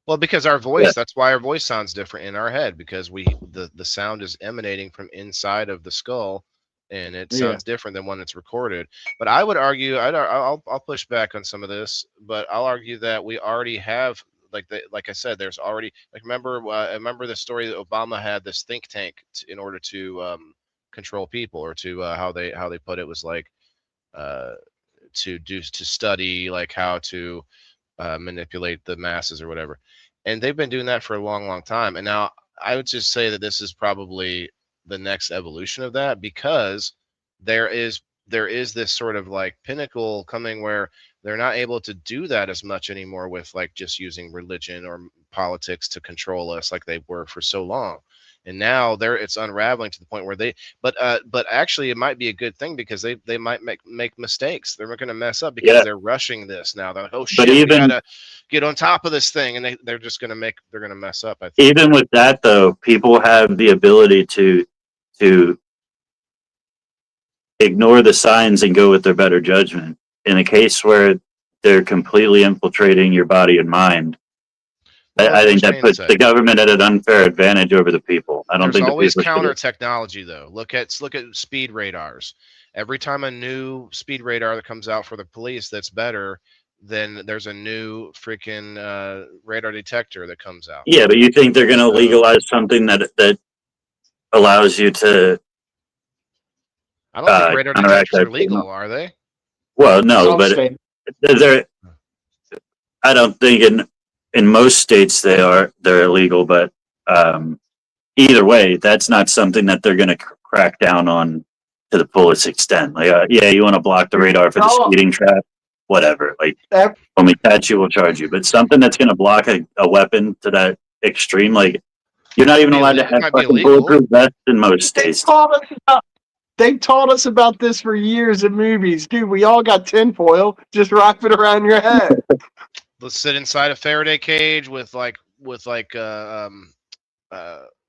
Well, because our Yeah. voice, that's why our voice sounds different in our head, because the sound is emanating from inside of the skull, and it Yeah. sounds different than when it's recorded. But I would argue, I'll push back on some of this, but I'll argue that we already have like I said, there's already like I remember the story that Obama had this think tank in order to control people, or to how they put it was like uh, to study like how to manipulate the masses or whatever. And they've been doing that for a long, long time. And now I would just say that this is probably the next evolution of that, because there is this sort of like pinnacle coming where they're not able to do that as much anymore with like just using religion or politics to control us like they were for so long. And now it's unraveling to the point where but actually it might be a good thing, because they might make mistakes. They're going to mess up because they're rushing this now. They're like, oh shit, we gotta get on top of this thing, and they're just going to mess up, I think. Even with that though, people have the ability to ignore the signs and go with their better judgment. In a case where they're completely infiltrating your body and mind, I think that puts the government at an unfair advantage over the people. I don't think there's always the people counter technology though. Look at speed radars. Every time a new speed radar that comes out for the police that's better, then there's a new freaking radar detector that comes out. Yeah, but you think they're going to legalize something that allows you to? I don't think radar detectors are legal, are they? Well, no, but they're. I don't think in most states they're illegal, but either way, that's not something that they're going to crack down on to the fullest extent. Like, yeah, you want to block the radar for the speeding trap, whatever. Like, when we catch you, we'll charge you. But something that's going to block a weapon to that extreme, like, you're not even allowed to have fucking bulletproof vests in most states. They taught us about this for years in movies, dude. We all got tinfoil. Just wrap it around your head. Let's sit inside a Faraday cage with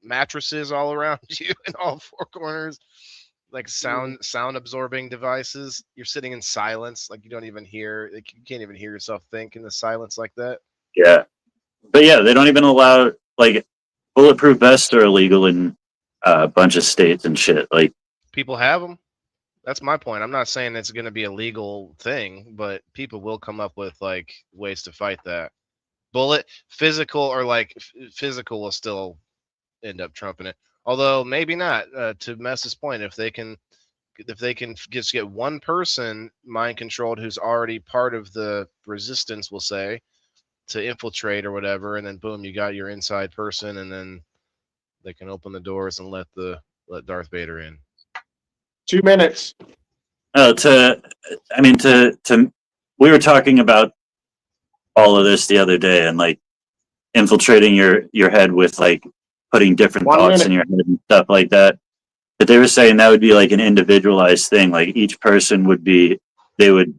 mattresses all around you in all four corners, like sound absorbing devices. You're sitting in silence, like you don't even hear, like you can't even hear yourself think in the silence like that. Yeah, but yeah, they don't even allow, like, bulletproof vests are illegal in a bunch of states and shit. Like, people have them. That's my point. I'm not saying it's going to be a legal thing, but people will come up with like ways to fight that. Physical will still end up trumping it. Although maybe not. To Mess's point, if they can just get one person mind controlled who's already part of the resistance, we'll say, to infiltrate or whatever, and then boom, you got your inside person, and then they can open the doors and let Darth Vader in. 2 minutes. We were talking about all of this the other day, and like infiltrating your head with like putting different thoughts in your head and stuff like that. But they were saying that would be like an individualized thing. Like each person they would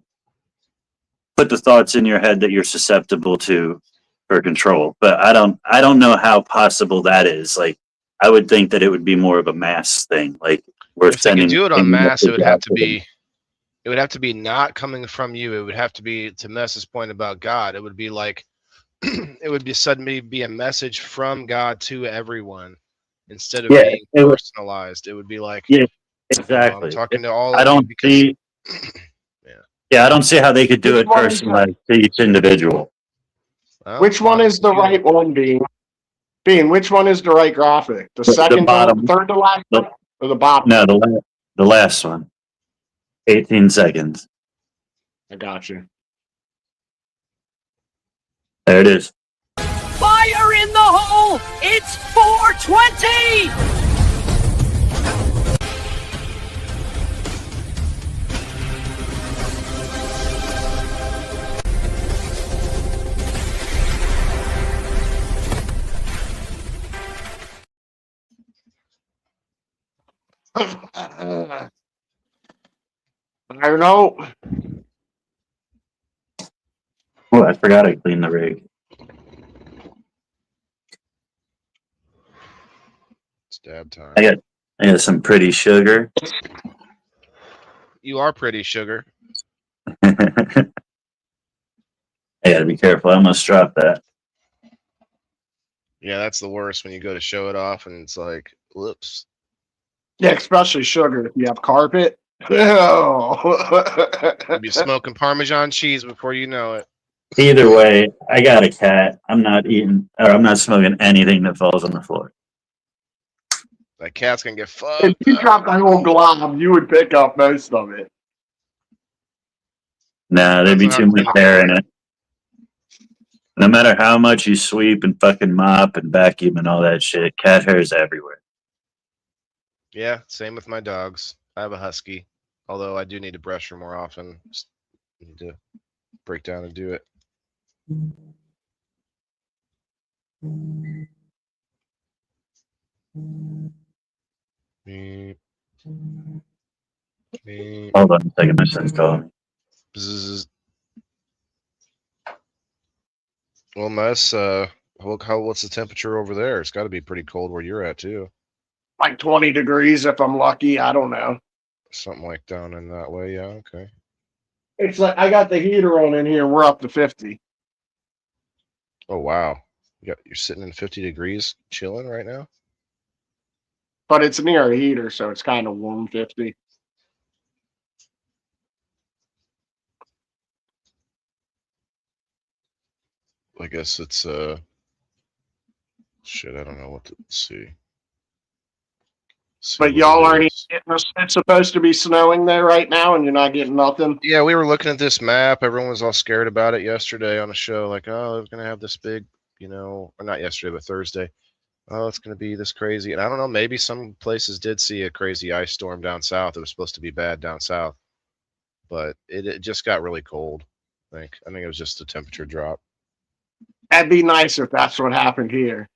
put the thoughts in your head that you're susceptible to for control. But I don't know how possible that is. Like, I would think that it would be more of a mass thing. Like, if they could do it on mass, it would have to be not coming from you. It would have to be, to Mess's point about God, it would be like it would be suddenly be a message from God to everyone instead of being personalized. It would be like, exactly. I'm talking to all. I don't see. I don't see how they could do it personalized to each individual. Well, which one is the right one, Bean? Bean, which one is the right graphic? The second one, third to last one, or the bottom? No, the last one. 18 seconds. I got you. There it is. Fire in the hole! It's 420! I don't know. Oh, I forgot I cleaned the rig. It's dab time. I got some pretty sugar. You are pretty sugar. I gotta be careful. I almost dropped that. Yeah, that's the worst when you go to show it off and it's like, whoops. Yeah, especially sugar. If you have carpet. You'll be smoking Parmesan cheese before you know it. Either way, I got a cat. I'm not eating or I'm not smoking anything that falls on the floor. That cat's gonna get If fucked you up. dropped the whole glob, you would pick up most of it. Nah, there'd be Depends on too how much clean the hair floor in is. it. No matter how much you sweep and fucking mop and vacuum and all that shit, cat hair is everywhere. Yeah, same with my dogs. I have a husky, although I do need to brush her more often. Just need to break down and do it. Beep. Beep. Hold on a second, my son's calling. Bzzz. Well, Mess, what's the temperature over there? It's got to be pretty cold where you're at too. Like 20 degrees if I'm lucky. I don't know. Something like down in that way. Yeah. Okay. It's like I got the heater on in here. We're up to 50. Oh wow. You're sitting in 50 degrees, chilling right now. But it's near a heater, so it's kind of warm 50. I guess it's shit. I don't know what to see. But y'all aren't getting us. It's supposed to be snowing there right now, and you're not getting nothing. Yeah, we were looking at this map. Everyone was all scared about it yesterday on a show. Like, oh, they're gonna have this big, or not yesterday, but Thursday. Oh, it's gonna be this crazy. And I don't know. Maybe some places did see a crazy ice storm down south. It was supposed to be bad down south, but it just got really cold. I think it was just a temperature drop. That'd be nice if that's what happened here.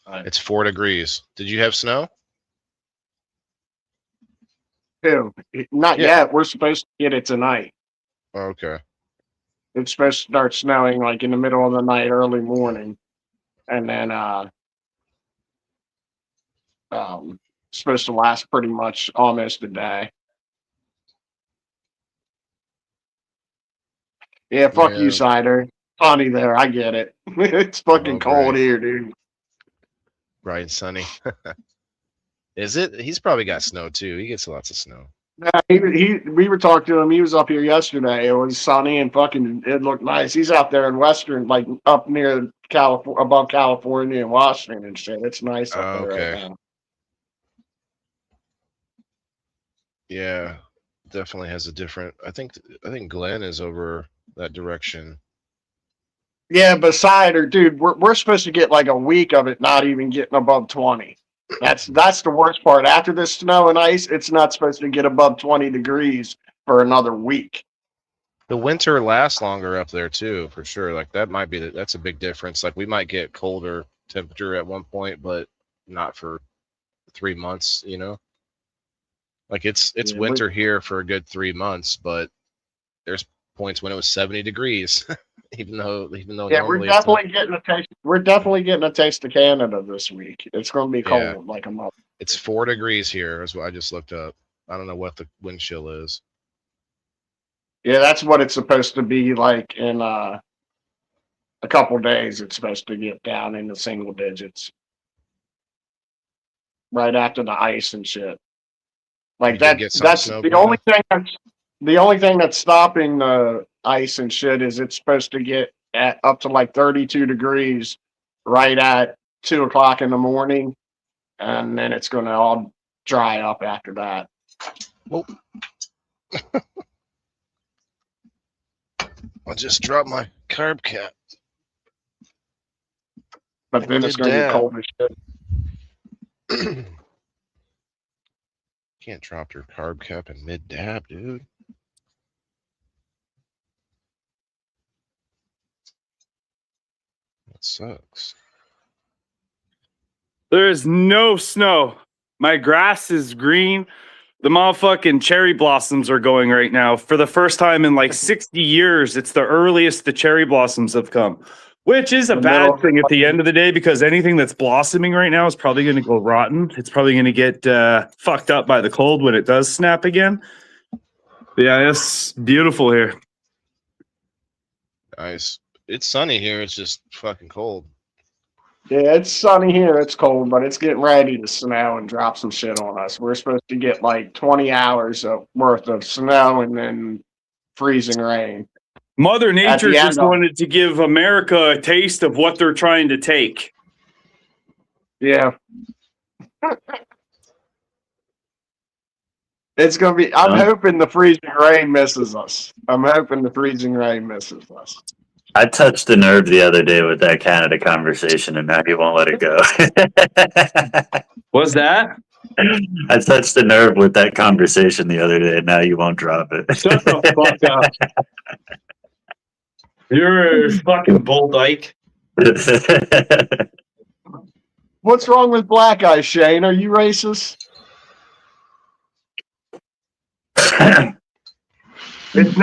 It's 4 degrees. Did you have snow? Too. Not yet. We're supposed to get it tonight. Okay. It's supposed to start snowing like in the middle of the night, early morning, and then supposed to last pretty much almost a day. Yeah, fuck you, Cider. Funny there. I get it. It's fucking cold here, dude. Bright and sunny. Is it? He's probably got snow too. He gets lots of snow. We were talking to him. He was up here yesterday. It was sunny and fucking. It looked nice. He's out there in Western, like up near California, above California and Washington and shit. It's nice up there right now. Yeah, definitely has a different. I think Glenn is over that direction. Yeah, but Cider, dude, we're supposed to get like a week of it, not even getting above 20. That's the worst part. After this snow and ice, it's not supposed to get above 20 degrees for another week. The winter lasts longer up there too, for sure. Like that might be that's a big difference. Like we might get colder temperature at one point, but not for 3 months. Like it's winter here for a good 3 months, but there's points when it was 70 degrees. even though yeah, we're definitely getting a taste. We're definitely getting a taste of Canada this week. It's going to be cold like a month. It's 4 degrees here, is what I just looked up. I don't know what the wind chill is. Yeah, that's what it's supposed to be like in a couple days. It's supposed to get down into single digits right after the ice and shit. Like that's the only thing that's stopping the ice and shit is it's supposed to get up to like 32 degrees right at 2 o'clock in the morning, and then it's going to all dry up after that. Well, I just dropped my carb cap. But then it's going to get cold as shit. Can't drop your carb cap in mid dab, dude. That sucks. There is no snow. My grass is green. The motherfucking cherry blossoms are going right now. For the first time in like 60 years, it's the earliest the cherry blossoms have come, which is a bad thing at the end of the day because anything that's blossoming right now is probably going to go rotten. It's probably going to get fucked up by the cold when it does snap again. But yeah, it's beautiful here. Nice. It's sunny here. It's just fucking cold. Yeah, it's sunny here. It's cold, but it's getting ready to snow and drop some shit on us. We're supposed to get like 20 hours worth of snow and then freezing rain. Mother Nature the just end of- wanted to give America a taste of what they're trying to take. Yeah. It's gonna be. I'm hoping the freezing rain misses us. I'm hoping the freezing rain misses us. I touched a nerve the other day with that Canada conversation, and now he won't let it go. What's that? I touched a nerve with that conversation the other day, and now you won't drop it. Shut the fuck up. You're a fucking bull dyke. What's wrong with black eyes, Shane? Are you racist? It's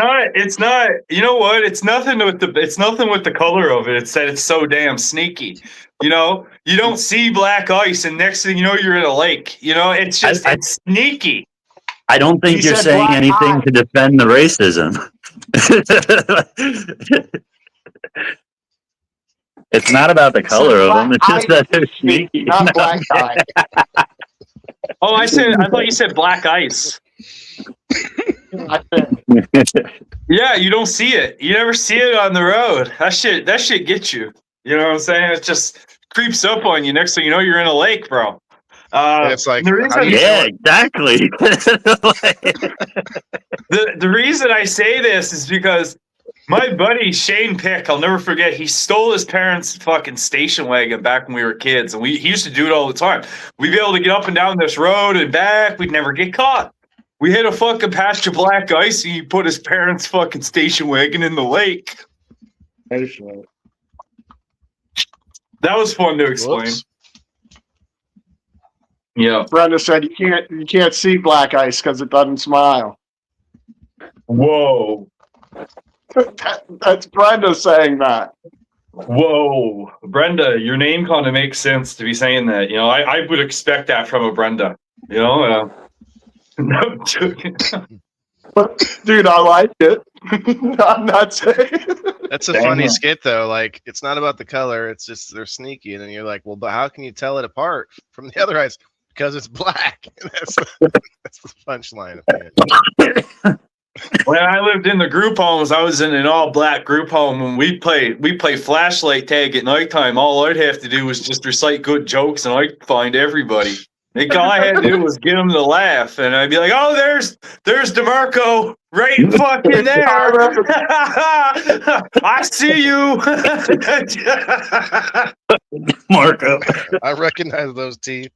not, you know what? It's nothing with the color of it. It's that it's so damn sneaky. You know, you don't see black ice and next thing you know, you're in a lake. You know, it's just, it's sneaky. I don't think He you're said saying black anything eye. to defend the racism. It's not about the color of them. It's just that they're sneaky. Not black eye. Oh, I thought you said black ice. I think. Yeah, you don't see it. You never see it on the road. That shit gets you. You know what I'm saying? It just creeps up on you. Next thing you know, you're in a lake, bro. It's like, the reason, Yeah, exactly. the reason I say this is because my buddy Shane Pick, I'll never forget, he stole his parents' fucking station wagon back when we were kids, and he used to do it all the time. We'd be able to get up and down this road and back. We'd never get caught. We hit a fucking patch of black ice, and he put his parents' fucking station wagon in the lake. That was fun to explain. Whoops. Yeah. Brenda said you can't see black ice because it doesn't smile. Whoa. That's Brenda saying that. Whoa. Brenda, your name kind of makes sense to be saying that. You know, I would expect that from a Brenda. You know? No, I'm joking. Dude, I like it. I'm not saying. That's a funny skit though. Like, it's not about the color; it's just they're sneaky, and then you're like, "Well, but how can you tell it apart from the other eyes? Because it's black." that's the punchline. When I lived in the group homes, I was in an all-black group home, and we play flashlight tag at nighttime. All I'd have to do was just recite good jokes, and I'd find everybody. All I had to do was get them to laugh, and I'd be like, "Oh, there's DeMarco right fucking there. I see you, Marco. I recognize those teeth.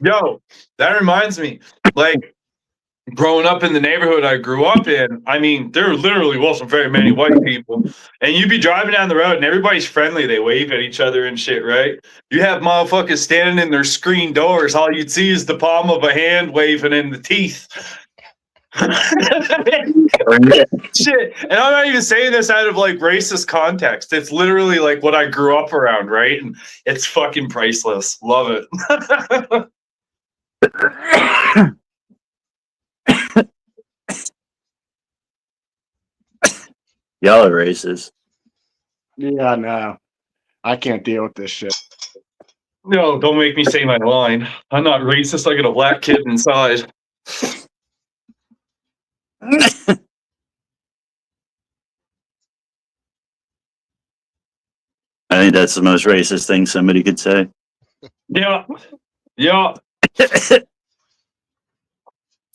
Yo, that reminds me, like, growing up in the neighborhood I grew up in, I mean, there literally wasn't very many white people. And you'd be driving down the road and everybody's friendly. They wave at each other and shit, right? You have motherfuckers standing in their screen doors. All you'd see is the palm of a hand waving in the teeth. Shit. And I'm not even saying this out of like racist context. It's literally like what I grew up around, right? And it's fucking priceless. Love it. Y'all are racist. Yeah, no. I can't deal with this shit. No, don't make me say my line. I'm not racist. I got a black kid inside. I think that's the most racist thing somebody could say. Yeah. Yeah.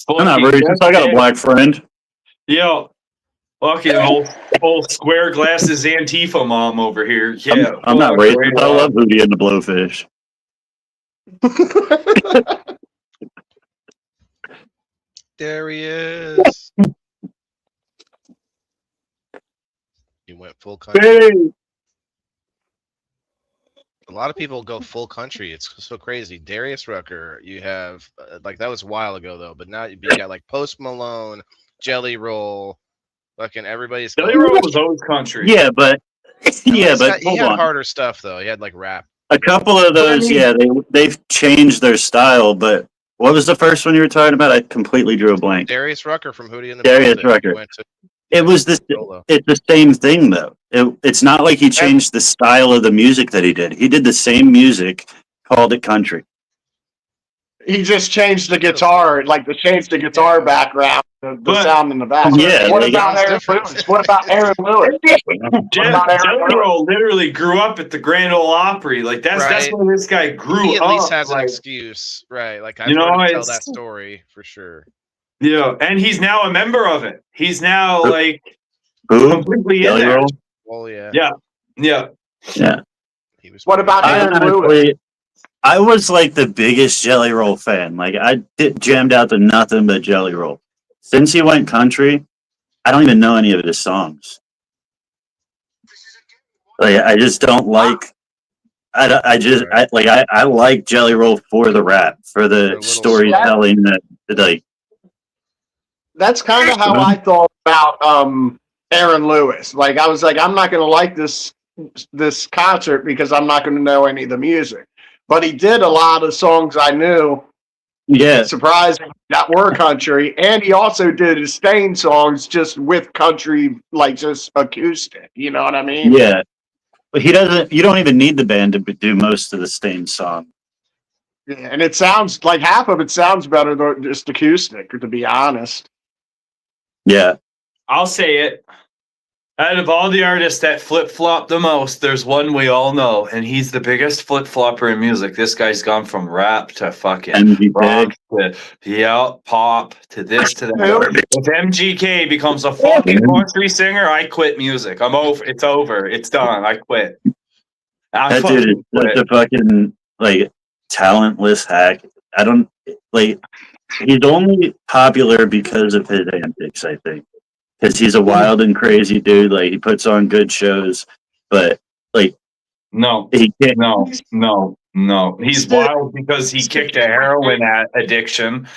I'm not racist. I got a black friend. Yeah. Fucking old square glasses Antifa mom over here. Yeah. I'm not racist. I love Hootie and the Blowfish. There he is. You went full country. Hey. A lot of people go full country. It's so crazy. Darius Rucker, you have like that was a while ago though, but now you got like Post Malone, Jelly Roll, fucking everybody's. Jelly Roll was always country. Yeah, but he had hold on. harder stuff though. He had like rap. A couple of those, yeah, they've changed their style. But what was the first one you were talking about? I completely drew a blank. Darius Rucker from Hootie and the Darius Blowfish Rucker. went to It was it's the same thing though. It's not like he changed the style of the music that he did. He did the same music, called it country. He just changed the guitar, like the changed the guitar background, the But- sound in the back. Yeah, What like- about Aaron Lewis? What about Aaron Lewis? Jelly Roll literally grew up at the Grand Ole Opry. Like that's Right. where this guy grew He at up. least has an like, excuse, right? Like I've You know, heard him tell it's- that story for sure. yeah, and he's now a member of it. He's now like Who? completely in Jelly there. Roll? Well, yeah. Yeah. Yeah. He was What about I Aaron Lewis? honestly, I was like the biggest Jelly Roll fan. Like jammed out to nothing but Jelly Roll. Since he went country, I don't even know any of his songs. Like I just don't like. I like Jelly Roll for the rap, for For a the little storytelling that like. That's kind of how I thought about Aaron Lewis. Like I was like, I'm not going to like this concert because I'm not going to know any of the music. But he did a lot of songs I knew. Yeah, Surprising that were country, and he also did his Stain songs just with country, like just acoustic. You know what I mean? yeah, but he doesn't. You don't even need the band to do most of the Stain song. Yeah, and it sounds like half of it sounds better than just acoustic, to be honest. Yeah, I'll say it. Out of all the artists that flip flop the most, there's one we all know, and he's the biggest flip flopper in music. This guy's gone from rap to fucking rock to pop to this to that. If MGK becomes a fucking country singer, I quit music. I'm over. It's over. It's done. I quit. that dude is such a fucking like talentless hack. I don't like. He's only popular because of his antics, I think. Because he's a wild and crazy dude. Like he puts on good shows, but like No, he can't. no. He's wild because he kicked a heroin addiction,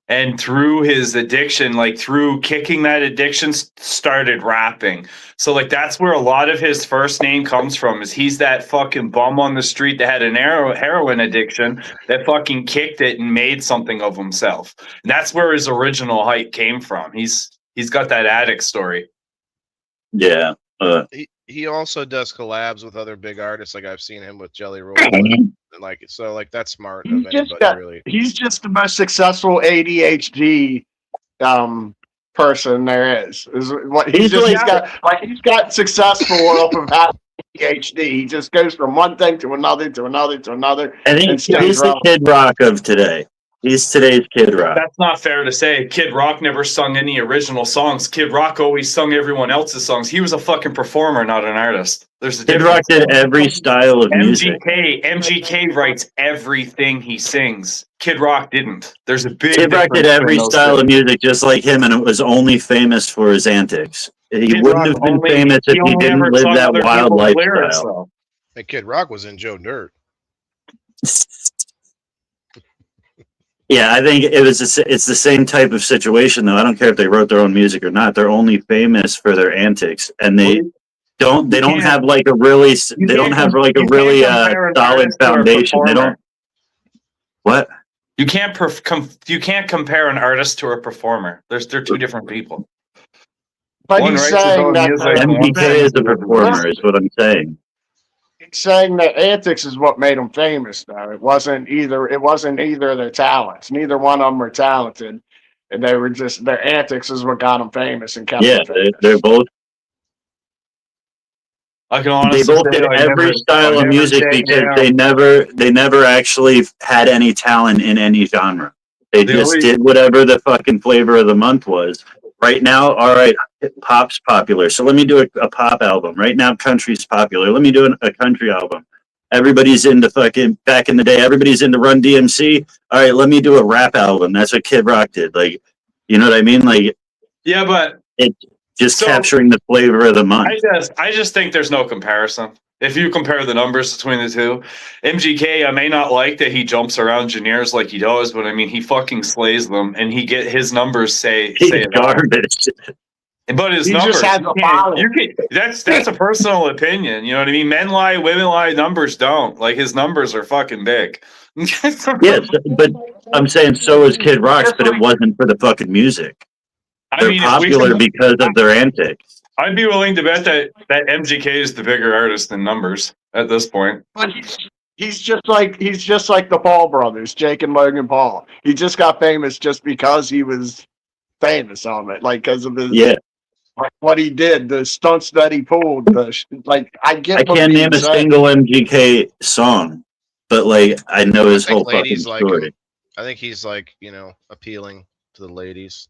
and through his addiction, like through kicking that addiction, started rapping. So like that's where a lot of his first name comes from. Is he's that fucking bum on the street that had an heroin addiction that fucking kicked it and made something of himself. And that's where his original hype came from. He's got that addict story. Yeah. He also does collabs with other big artists. Like I've seen him with Jelly Roll, and like so like that's smart of anybody really. He's just the most successful ADHD person there is what he's got successful off of ADHD. He just goes from one thing to another to another to another. I think he's the Kid Rock of today. He's today's Kid Rock. That's not fair to say. Kid Rock never sung any original songs. Kid Rock always sung everyone else's songs. He was a fucking performer, not an artist. There's a Kid Rock did every style of music. MGK writes everything he sings. Kid Rock didn't. There's a big Kid Rock did every style of music just like him, and it was only famous for his antics. He wouldn't have been famous if he didn't live that wild lifestyle. And Kid Rock was in Joe Dirt. Yeah, I think it's the same type of situation though. I don't care if they wrote their own music or not. They're only famous for their antics, and they don't have like a really solid foundation. They don't. What? You can't compare an artist to a performer. They're two different people. But he's saying that MPK is a performer, is what I'm saying. Saying that antics is what made them famous, though. It wasn't either of their talents. Neither one of them were talented, and they were just their antics is what got them famous and kept them famous. They're both. I can honestly they both did every style of music because they never actually had any talent in any genre. They just did whatever the fucking flavor of the month was. Right now, all right, pop's popular, so let me do a pop album. Right now, country's popular. Let me do a country album. Everybody's into fucking, back in the day, everybody's into Run DMC. All right, let me do a rap album. That's what Kid Rock did. Like, you know what I mean? Like, yeah, but it's just capturing the flavor of the month. I just think there's no comparison. If you compare the numbers between the two, MGK, I may not like that he jumps around engineers like he does, but I mean, he fucking slays them, and his numbers say garbage. But his numbers, that's a personal opinion. You know what I mean? Men lie, women lie. Numbers don't. Like his numbers are fucking big. Yes, but I'm saying so is Kid Rock's, but it wasn't for the fucking music. They're popular because of their antics. I'd be willing to bet that MGK is the bigger artist in numbers at this point. But he's just like the Paul brothers, Jake and Logan Paul. He just got famous just because he was famous on it, like because of his Yeah, like what he did, the stunts that he pulled. Like I I get what can't name being a said. single MGK song, but like I know I his think whole fucking ladies like story. him. I think he's like, appealing to the ladies.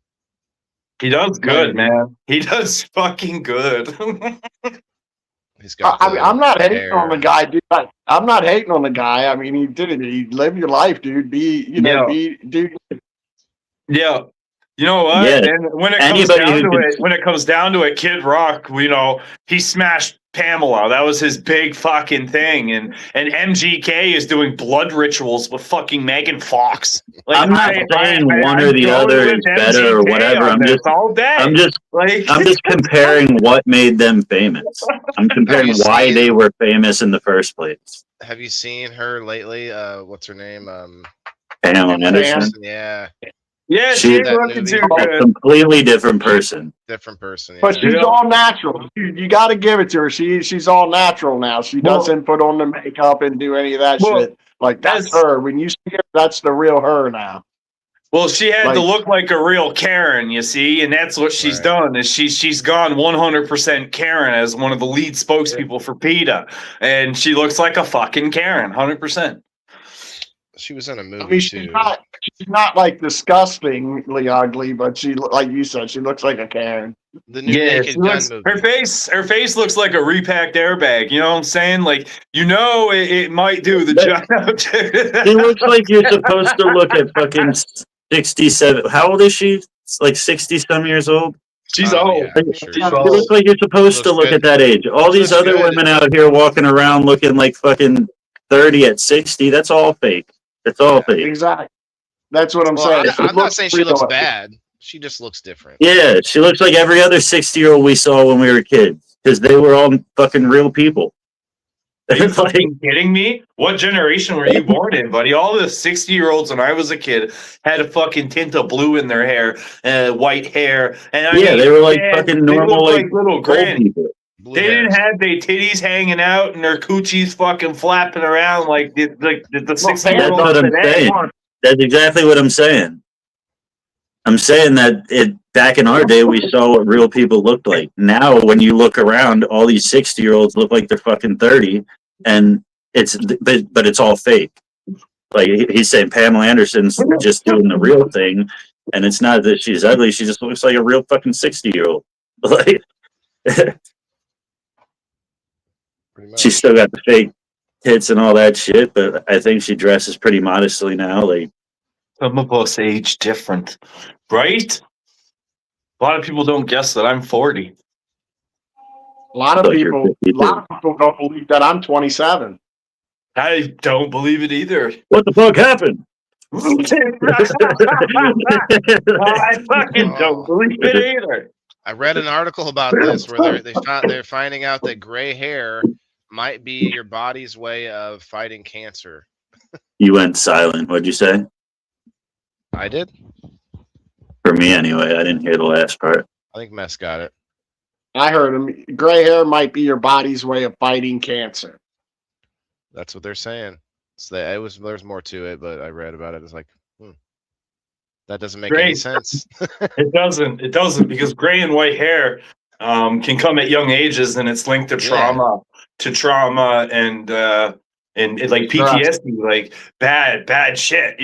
He does good, man. He does fucking good. He's got I mean, I'm not hating hair. on the guy, dude. I'm not hating on the guy. I mean, he did it. He live your life, dude. Yeah. Dude. Yeah. You know what? Yeah. And when it Anybody who comes down to it, Kid Rock, he smashed Pamela. That was his big fucking thing. And MGK is doing blood rituals with fucking Megan Fox. Like, I'm not saying one or the I'm other going is with better or MGK whatever. on I'm this just all day. I'm like just comparing what made them famous. I'm comparing why seen- they were famous in the first place. Have you seen her lately? What's her name? Pamela Anderson. Yeah, yeah, She- she's That looking movie. too A good. completely different person. different person. Yeah. But she's Yeah. all natural. You got to give it to her. She's all natural now. She Well- doesn't put on the makeup and do any of that Well, shit. Like that's that's- her. When you see her, that's the real her now. Well, she had to Like- look like a real Karen, you see, and that's what she's Right. done. Is she's gone 100% Karen as one of the lead spokespeople for PETA, and she looks like a fucking Karen, 100%. She was in a movie I mean, too. she's not like disgustingly ugly, but she, like you said, she looks like a Karen. The new Yeah, Naked she Gun looks, movie. her face looks like a repacked airbag. You know what I'm saying? Like, it might do the job. She looks like you're supposed to look at fucking 67. How old is she? It's like 60 some years old. She's Oh, old. yeah, I'm sure She she looks like you're supposed to Looks look good. at that age. All these Looks other good. women out here walking around looking like fucking 30 at 60, that's all fake. It's all fake. Exactly. That's what I'm Well, saying. I'm not saying she looks real. bad. She just looks different. Yeah, she looks like every other 60-year-old we saw when we were kids because they were all fucking real people. Are you It's like, fucking kidding me? What generation were you born in, buddy? All the 60-year-olds when I was a kid had a fucking tint of blue in their hair, white hair, and I yeah, mean, they were like man, fucking they normal, looked like little old granny. people. Blue They hairs. didn't have their titties hanging out and their coochies fucking flapping around like the That's 60-year-olds what I'm today. saying. That's exactly what I'm saying. I'm saying that back in our day, we saw what real people looked like. Now, when you look around, all these 60-year-olds look like they're fucking 30, and but it's all fake. Like he's saying, Pamela Anderson's just doing the real thing, and it's not that she's ugly; she just looks like a real fucking 60-year-old. Like Pretty much. she's still got the fake tits and all that shit, but I think she dresses pretty modestly now. Like Some of us age different, right? A lot of people don't guess that I'm 40. A lot of Like you're people, 52. don't believe that I'm 27. I don't believe it either. what the fuck happened? I fucking don't believe it either. I read an article about this where they're finding out that gray hair might be your body's way of fighting cancer. You went silent. What'd you say? I did. For me, anyway. I didn't hear the last part. I think Mess got it. I heard him. Gray hair might be your body's way of fighting cancer. That's what they're saying. So there's more to it, but I read about it. It's like, that doesn't make any Great. sense. It doesn't because gray and white hair can come at young ages, and it's linked to trauma, and like PTSD, like bad shit.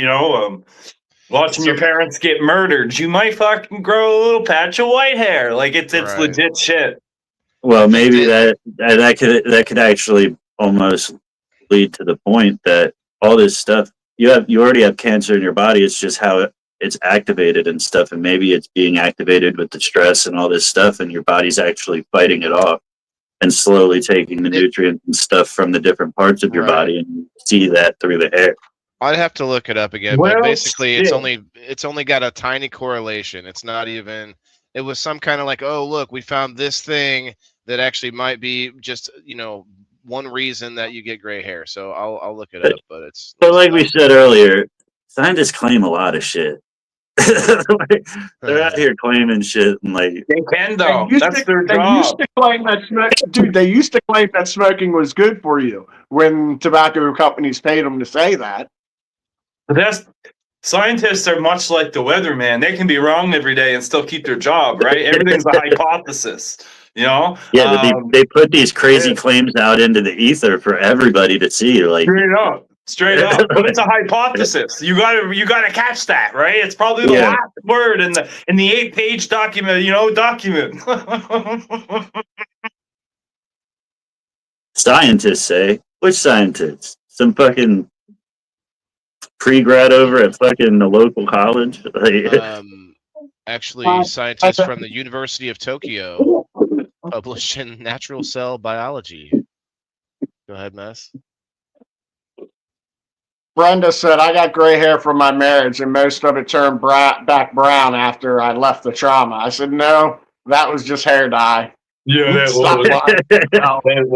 Watching your parents get murdered, you might fucking grow a little patch of white hair. Like it's Right. legit shit. Well, maybe that could actually almost lead to the point that all this stuff you already have cancer in your body. It's just how it's activated and stuff, and maybe it's being activated with the stress and all this stuff, and your body's actually fighting it off and slowly taking the nutrients and stuff from the different parts of your Right. body, and you see that through the hair. I'd have to look it up again, Well, but basically it's shit. only got a tiny correlation. It's not even. It was some kind of like, oh look, we found this thing that actually might be just one reason that you get gray hair. So I'll look it up, but it's. But like we said earlier, scientists claim a lot of shit. They're out here claiming shit and like They can though. They used That's to- their they job. used to claim that dude. They used to claim that smoking was good for you when tobacco companies paid them to say that. But that's scientists are much like the weatherman. They can be wrong every day and still keep their job, right? Everything's a hypothesis, you know? yeah, they put these crazy claims out into the ether for everybody to see. Like Straight up. But it's a hypothesis. You gotta catch that, right? It's probably the Yeah. last word in the 8-page document, document. scientists say, which scientists? Some fucking pre-grad over at fucking the local college. Like, Actually, scientists from the University of Tokyo published in Natural Cell Biology. Go ahead, Mess. Brenda said, I got gray hair from my marriage and most of it turned back brown after I left the trauma. I said, no, that was just hair dye. Yeah, that Stop was. lying. No. It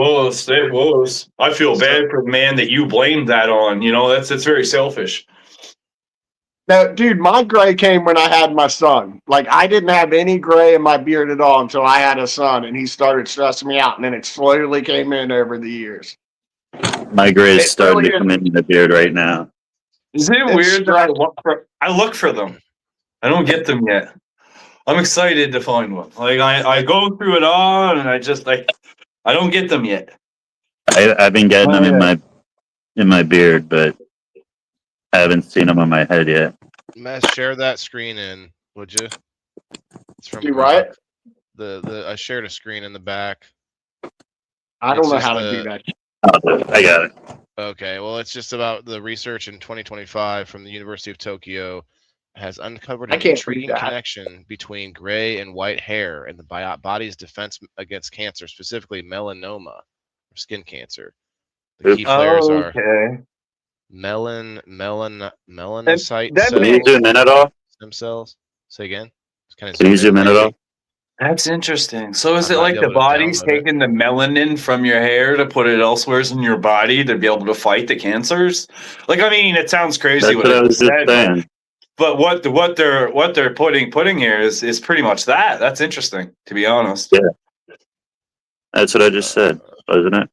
was. I feel bad for the man that you blamed that on. That's very selfish. No, dude, my gray came when I had my son. Like, I didn't have any gray in my beard at all until I had a son, and he started stressing me out, and then it slowly came in over the years. my gray is It starting really to come in the beard right now. Is it It's weird that stress- I look for them? I don't get them yet. I'm excited to find one. Like I go through it all, and I just I don't get them yet. I've been getting them in my beard, but I haven't seen them on my head yet. Mess, share that screen in, would you? It's from You right? I shared a screen in the back. I don't It's know just how to do that. I got it. Okay, well, it's just about the research in 2025 from the University of Tokyo has uncovered I an can't read intriguing that. connection between gray and white hair and the body's defense against cancer, specifically melanoma, or skin cancer. The key players are Okay. melanocyte That Can you cells, zoom in at all? stem cells. Say again. It's kind of Can you zoom in at all? That's interesting. So is I it might like be the able to body's download it. taking the melanin from your hair to put it elsewhere in your body to be able to fight the cancers? Like, I mean, it sounds crazy That's what I was just saying. but what they're putting here is pretty much that. That's interesting, to be honest. Yeah. That's what I just said, wasn't it?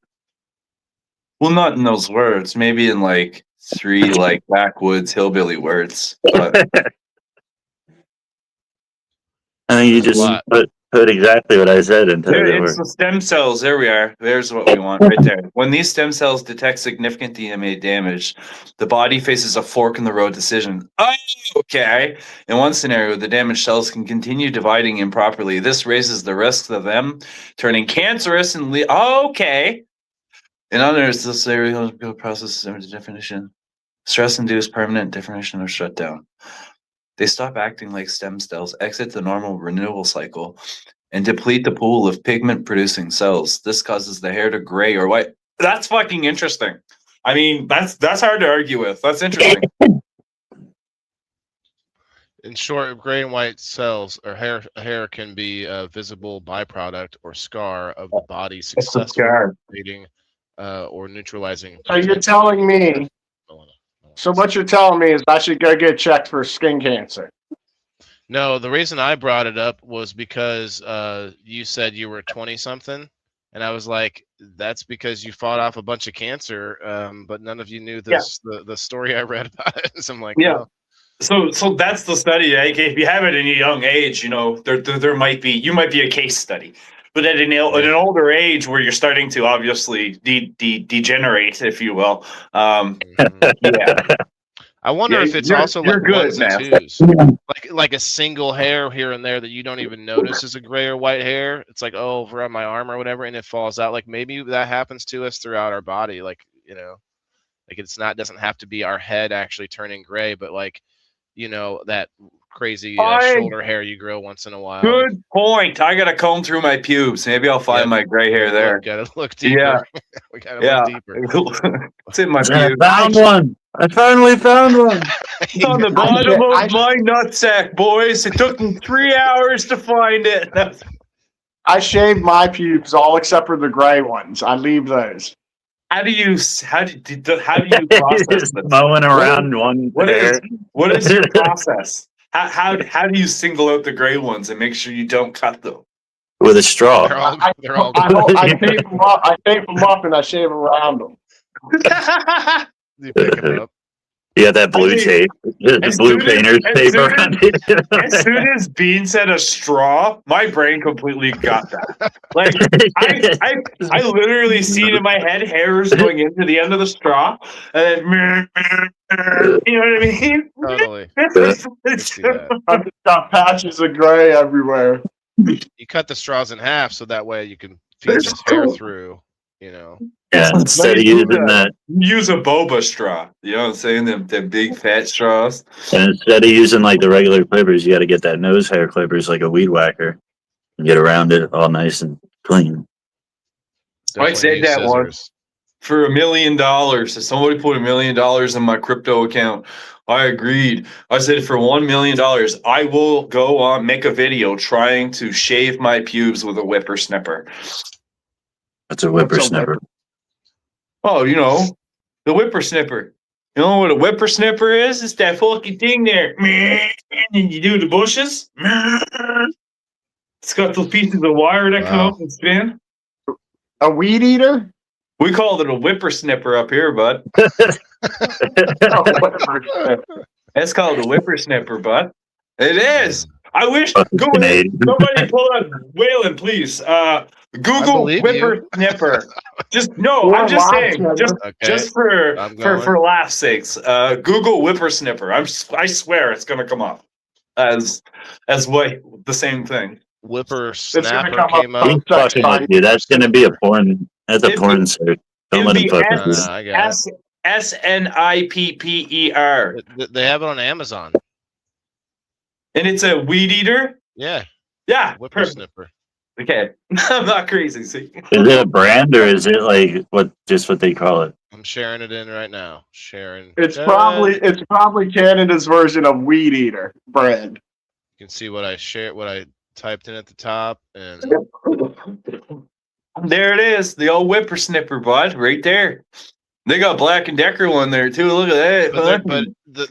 Well, not in those words. Maybe in like 3 like backwoods hillbilly words. But I think you just What? put exactly what I said into there, the it's word. the stem cells. There we are. There's what we want right there. When these stem cells detect significant DNA damage, the body faces a fork in the road decision. Oh, okay. In one scenario, the damaged cells can continue dividing improperly. This raises the risks of them turning cancerous and okay. In others, this area process is definition. Stress-induced permanent definition or shutdown. They stop acting like stem cells, exit the normal renewal cycle, and deplete the pool of pigment-producing cells. This causes the hair to gray or white. That's fucking interesting. I mean, that's hard to argue with. That's interesting. In short, gray and white cells or hair can be a visible byproduct or scar of the body successfully creating or neutralizing. So you're telling me, so what you're telling me is I should go get checked for skin cancer. No, the reason I brought it up was because you said you were 20 something, and I was like, that's because you fought off a bunch of cancer, but none of you knew this the story I read about it. So I'm like, Yeah. well, So that's the study. Like, if you have it in a young age, there might be a case study. But at an older age, where you're starting to obviously degenerate, if you will, yeah. I wonder if it's also you're like good, ones and man. twos, like a single hair here and there that you don't even notice is a gray or white hair. It's like, oh, over on my arm or whatever, and it falls out. Like maybe that happens to us throughout our body. Like like doesn't have to be our head actually turning gray, but like that crazy shoulder hair you grow once in a while. Good point. I gotta comb through my pubes. Maybe I'll find my gray hair there. Gotta look deeper. Yeah. We gotta look deeper. It's in my I pubes. found one. I finally found one. It's on the bottom of my nutsack, boys. It took me 3 hours to find it. I shave my pubes all except for the gray ones. I leave those. How do you process Just this? mowing around one What hair. is your process? How do you single out the gray ones and make sure you don't cut them? With a straw. They're all I tape them up. I tape them up and I shave around them. you pick them up. Yeah, that blue tape. The as blue soon as- painter's as tape soon around As it. soon as Bean said a straw, my brain completely got that. Like I literally seen in my head hairs going into the end of the straw, and then you know what I mean? Totally. I see that. I've just got patches of gray everywhere. You cut the straws in half so that way you can feed this hair through. You know. Yeah, instead of using that, Use a boba straw. You know what I'm saying? Them big fat straws. and instead of using like the regular clippers, you got to get that nose hair clippers like a weed whacker and get around it all nice and clean. I Definitely said use that once. scissors. For $1 million, if somebody put $1 million in my crypto account, I agreed. I said for $1 million, I will go on make a video trying to shave my pubes with a whippersnapper. That's a whippersnapper. Oh, you know, the whippersnapper. You know what a whippersnapper is? It's that fucking thing there. And you do the bushes. It's got those pieces of wire that come Wow. up and spin. A weed eater? We called it a whippersnapper up here, bud. Oh, whatever. That's called a whippersnapper, bud. It is. I wish. Fucking Go ahead. Canadian. Somebody pull up Waylon, please. Google believe you. whippersnapper. Just no. Or I'm just saying. lobster. Just Okay. just for I'm going. for laughs sakes. Google whippersnapper. I swear it's gonna come up as what the same thing. Whipper gonna snapper come up came up. Keep fucking with you. That's gonna be a porn. That's a It'd porn search. Don't it'd let him be fuck No, with no, you. I got it. SNIPPER, They have it on Amazon. and it's a weed eater. Yeah, Yeah, whipper perfect. snipper. Okay, I'm not crazy. See, Is it a brand or is it like what they call it? I'm sharing it in right now. Sharing. It's probably Canada's version of weed eater brand. You can see what I typed in at the top, and there it is, the old whippersnapper, bud, right there. They got Black and Decker one there too. Look at that. but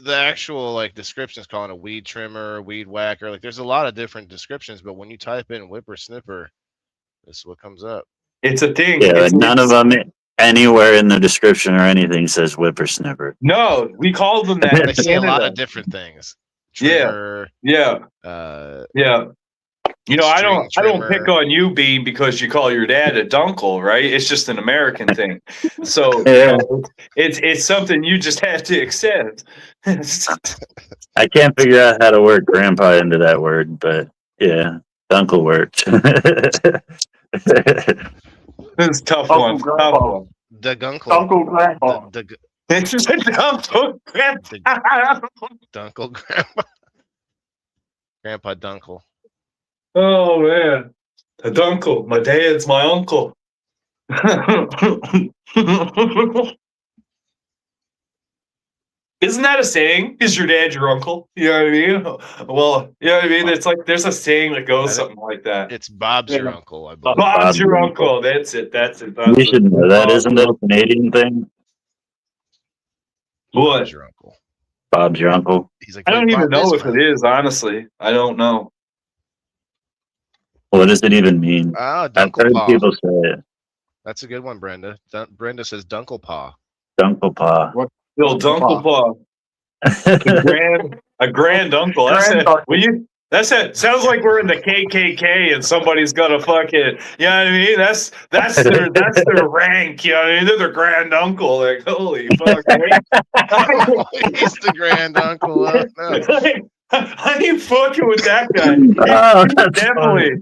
the actual like description is calling a weed trimmer, weed whacker. Like there's a lot of different descriptions, but when you type in whipper snipper, this is what comes up. It's a thing. Yeah, It's- none of them anywhere in the description or anything says whippersnapper. No, we called them that. They in say a lot Canada. of different things. Yeah. Trimmer, Yeah, yeah. You know, I don't trimmer. pick on you, Bean, because you call your dad a dunkle, right? It's just an American thing. So Yeah. it's something you just have to accept. I can't figure out how to work grandpa into that word, but yeah, uncle worked. It's a tough Uncle one. Grandpa. Tough one. The gunkle. Uncle Grandpa. It's just a dunkle. Dunkle grandpa. Grandpa Dunkle. Oh man, a dunkle. My dad's my uncle. Isn't that a saying? Is your dad your uncle? You know what I mean? Well, you know what I mean? It's like there's a saying that goes something like that. It's Bob's your Yeah. uncle, I believe. Bob's your uncle. That's it. That's it. That's You it. should know that, isn't it a Canadian thing? What? Bob's your uncle. Bob's your uncle. He's like, I don't "Wait, even Bob know is if my it is, honestly. I don't know. What does it even mean? Ah, I've Dunkle heard Paw. people say it. That's a good one, Brenda. Brenda says Dunkle Paw. Uncle Pa. Little dunkle paw. A grand uncle. That's Grand it. uncle. Will you? That's it. Sounds like we're in the KKK and somebody's got a fucking. You know what I mean? That's their rank. You know what I mean? They're their grand uncle. Like holy fuck. Right? He's the grand uncle. No. I ain't fucking with that guy. Oh, that's Definitely.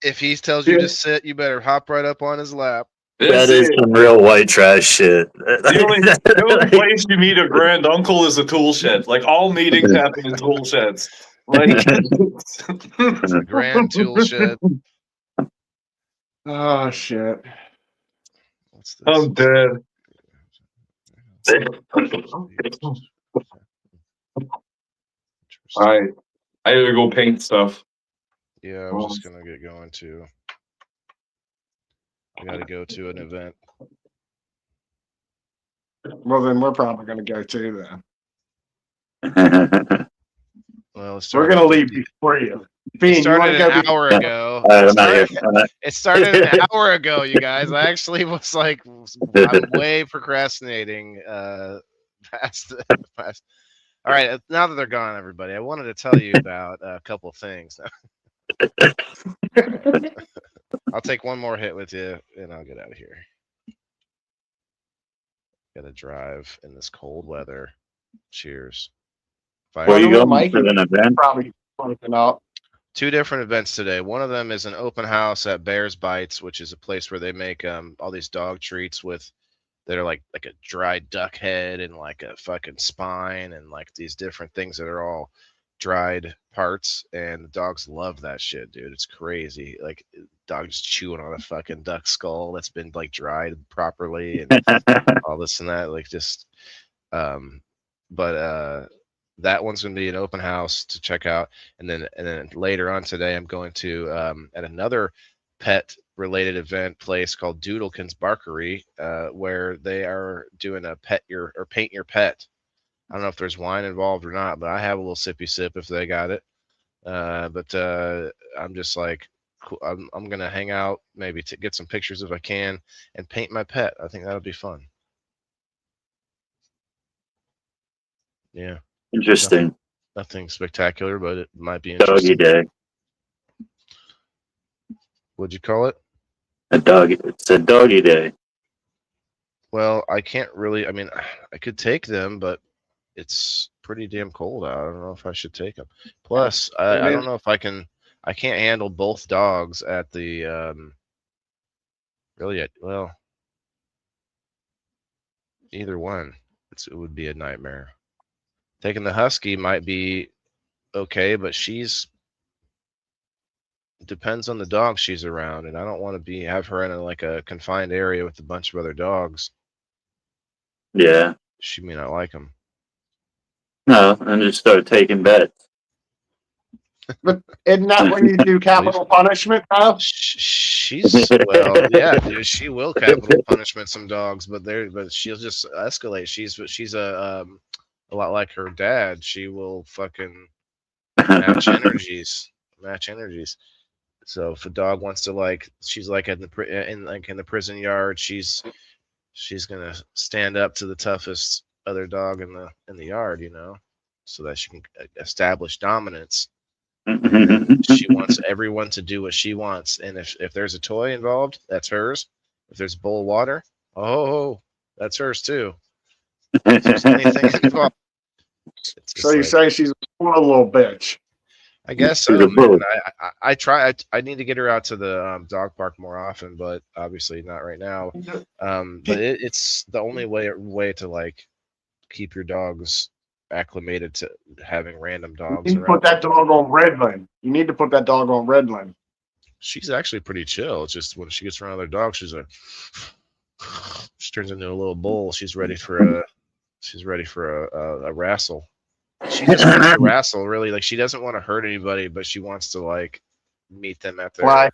If he tells you to sit, you better hop right up on his lap. That is some real white trash shit. The only place you meet a grand uncle is a tool shed. Like all meetings happen in tool sheds. Like The grand tool shed. Oh shit. What's this? I'm dead. I gotta go paint stuff. Yeah, I was just gonna get going too. I gotta go to an event. Well, then we're probably gonna go too then. Well, it We're started, gonna leave before you. it Bean, you started wanna an go? hour ago. All right, I'm out of here. I'm out. It started an hour ago, you guys. I actually was like, I'm way procrastinating. Past, past. All right, now that they're gone, everybody, I wanted to tell you about a couple things. I'll take one more hit with you, and I'll get out of here. Gotta drive in this cold weather. Cheers. Where Fire. you Well, going Mike, for an event? probably something up. Two different events today. One of them is an open house at Bears Bites, which is a place where they make all these dog treats with that are like a dried duck head and like a fucking spine and like these different things that are all dried parts, and the dogs love that shit, dude. It's crazy. Like dogs chewing on a fucking duck skull that's been like dried properly and all this and that. Like just but that one's going to be an open house to check out, and then later on today I'm going to at another pet related event place called Doodlekin's Barkery, where they are doing a paint your pet. I don't know if there's wine involved or not, but I have a little sippy sip if they got it. But I'm just like, cool. I'm gonna hang out, maybe to get some pictures if I can, and paint my pet. I think that'll be fun. Yeah. Interesting. Nothing spectacular, but it might be Doggy interesting. day. What'd you call it? It's a doggy day. Well, I can't really. I mean, I could take them, but it's pretty damn cold out. I don't know if I should take them. Plus, I don't know if I can. I can't handle both dogs at the. Really, well, either one. It would be a nightmare. Taking the husky might be okay, but depends on the dog she's around, and I don't want to have her in a confined area with a bunch of other dogs. Yeah. She may not like them. No, and just start taking bets. But isn't that when you do capital punishment, though? She's well, yeah, dude. She will capital punishment some dogs, but she'll just escalate. She's a lot like her dad. She will fucking match energies. So if a dog wants to she's like in the prison yard, she's gonna stand up to the toughest other dog in the yard, so that she can establish dominance. She wants everyone to do what she wants, and if there's a toy involved, that's hers. If there's a bowl of water, that's hers too. If there's anything involved, So you say she's a little bitch. I guess so, man. I try. I need to get her out to the dog park more often, but obviously not right now. But it's the only way to keep your dogs acclimated to having random dogs. You need to put that dog on Redland. You need to put that dog on Redland. She's actually pretty chill. It's just when she gets around other dogs, she's like, she turns into a little bull. She's ready for a wrestle. She just wants to wrestle, really. She doesn't want to hurt anybody, but she wants to meet them at their at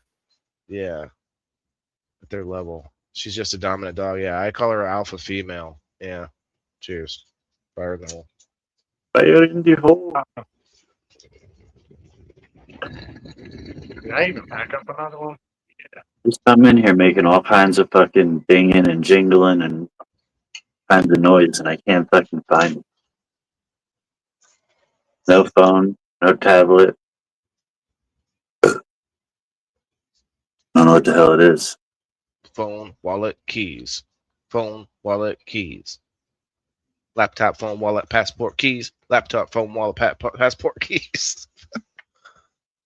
their level. She's just a dominant dog. Yeah, I call her alpha female. Yeah. Cheers. Fire in the hole. Fire in the hole. Did I even pack up another one? Yeah. Just come in here making all kinds of fucking dinging and jingling and kinds of noise, and I can't fucking find it. No phone, no tablet. I don't know what the hell it is. Phone, wallet, keys. Phone, wallet, keys. Laptop, phone, wallet, passport, keys. Laptop, phone, wallet, passport, keys.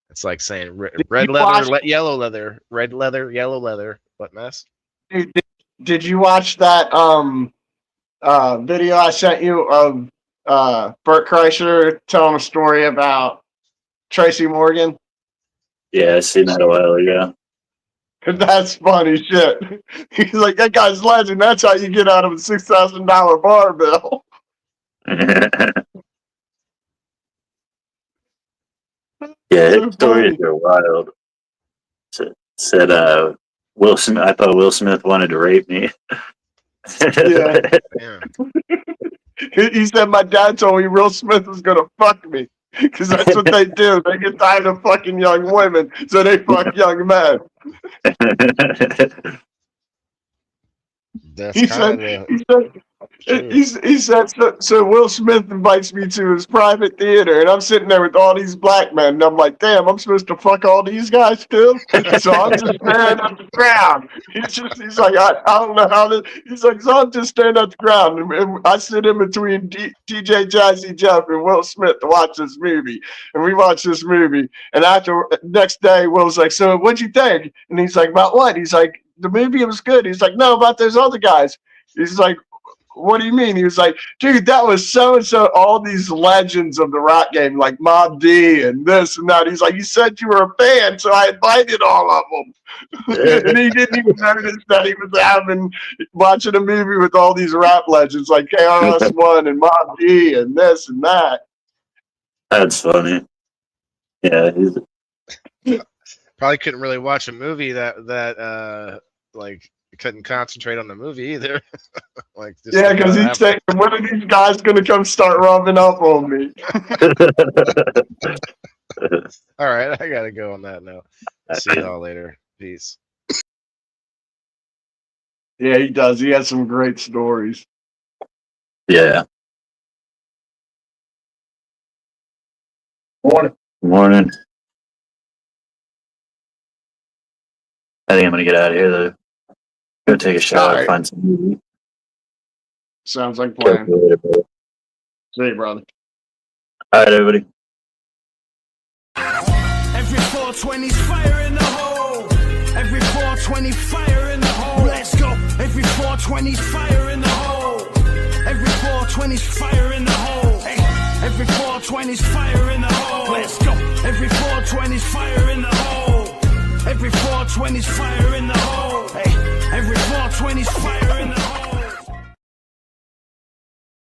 It's like saying red leather, yellow leather, red leather, yellow leather. What mess? Did you watch that video I sent you of Bert Kreischer telling a story about Tracy Morgan? Yeah, I seen that a while ago. That's funny shit. He's like, that guy's legend. That's how you get out of a $6,000 bar bill. Yeah, his stories are wild. Said Will Smith. I thought Will Smith wanted to rape me. Yeah. He said my dad told me Will Smith was gonna fuck me. Because that's what they do. They get tired of fucking young women, so they fuck young men. That's He kind said, of he said, true. he said, so Will Smith invites me to his private theater, and I'm sitting there with all these black men, and I'm like, damn, I'm supposed to fuck all these guys too? So I'm just staring at the ground. He's like, I don't know how to, he's like, so I'm just staring at the ground, and I sit in between DJ Jazzy Jeff and Will Smith to watch this movie, and we watch this movie, and after, next day, Will's like, so what'd you think? And he's like, about what? He's like, the movie was good. He's like, no, about those other guys. He's like, what do you mean? He was like, dude, that was so and so. All these legends of the rap game, like Mob D and this and that. He's like, you said you were a fan, so I invited all of them. And he didn't even notice that he was watching a movie with all these rap legends like KRS-One and Mob D and this and that. That's funny. Yeah, Probably couldn't really watch a movie that like couldn't concentrate on the movie either. Like, just yeah, because he's saying, when are these guys going to come start rubbing up on me? All right, I gotta go on that note. See y'all later. Peace. Yeah, he does. He has some great stories. yeah. Morning. Morning. I think I'm gonna get out of here though. Go take a shower, All right. find some movie. Sounds like Go plan. for it, bro. See you, brother. All right, everybody. Every 420's fire in the hole. Every 420 fire in the hole. Let's go. Every 420's fire in the hole. Every 420's fire in the hole. Hey. Every 420's fire in the hole. Let's go. Every 420's fire in the hole. Every 420's fire in the hole. Hey. Every 420's fire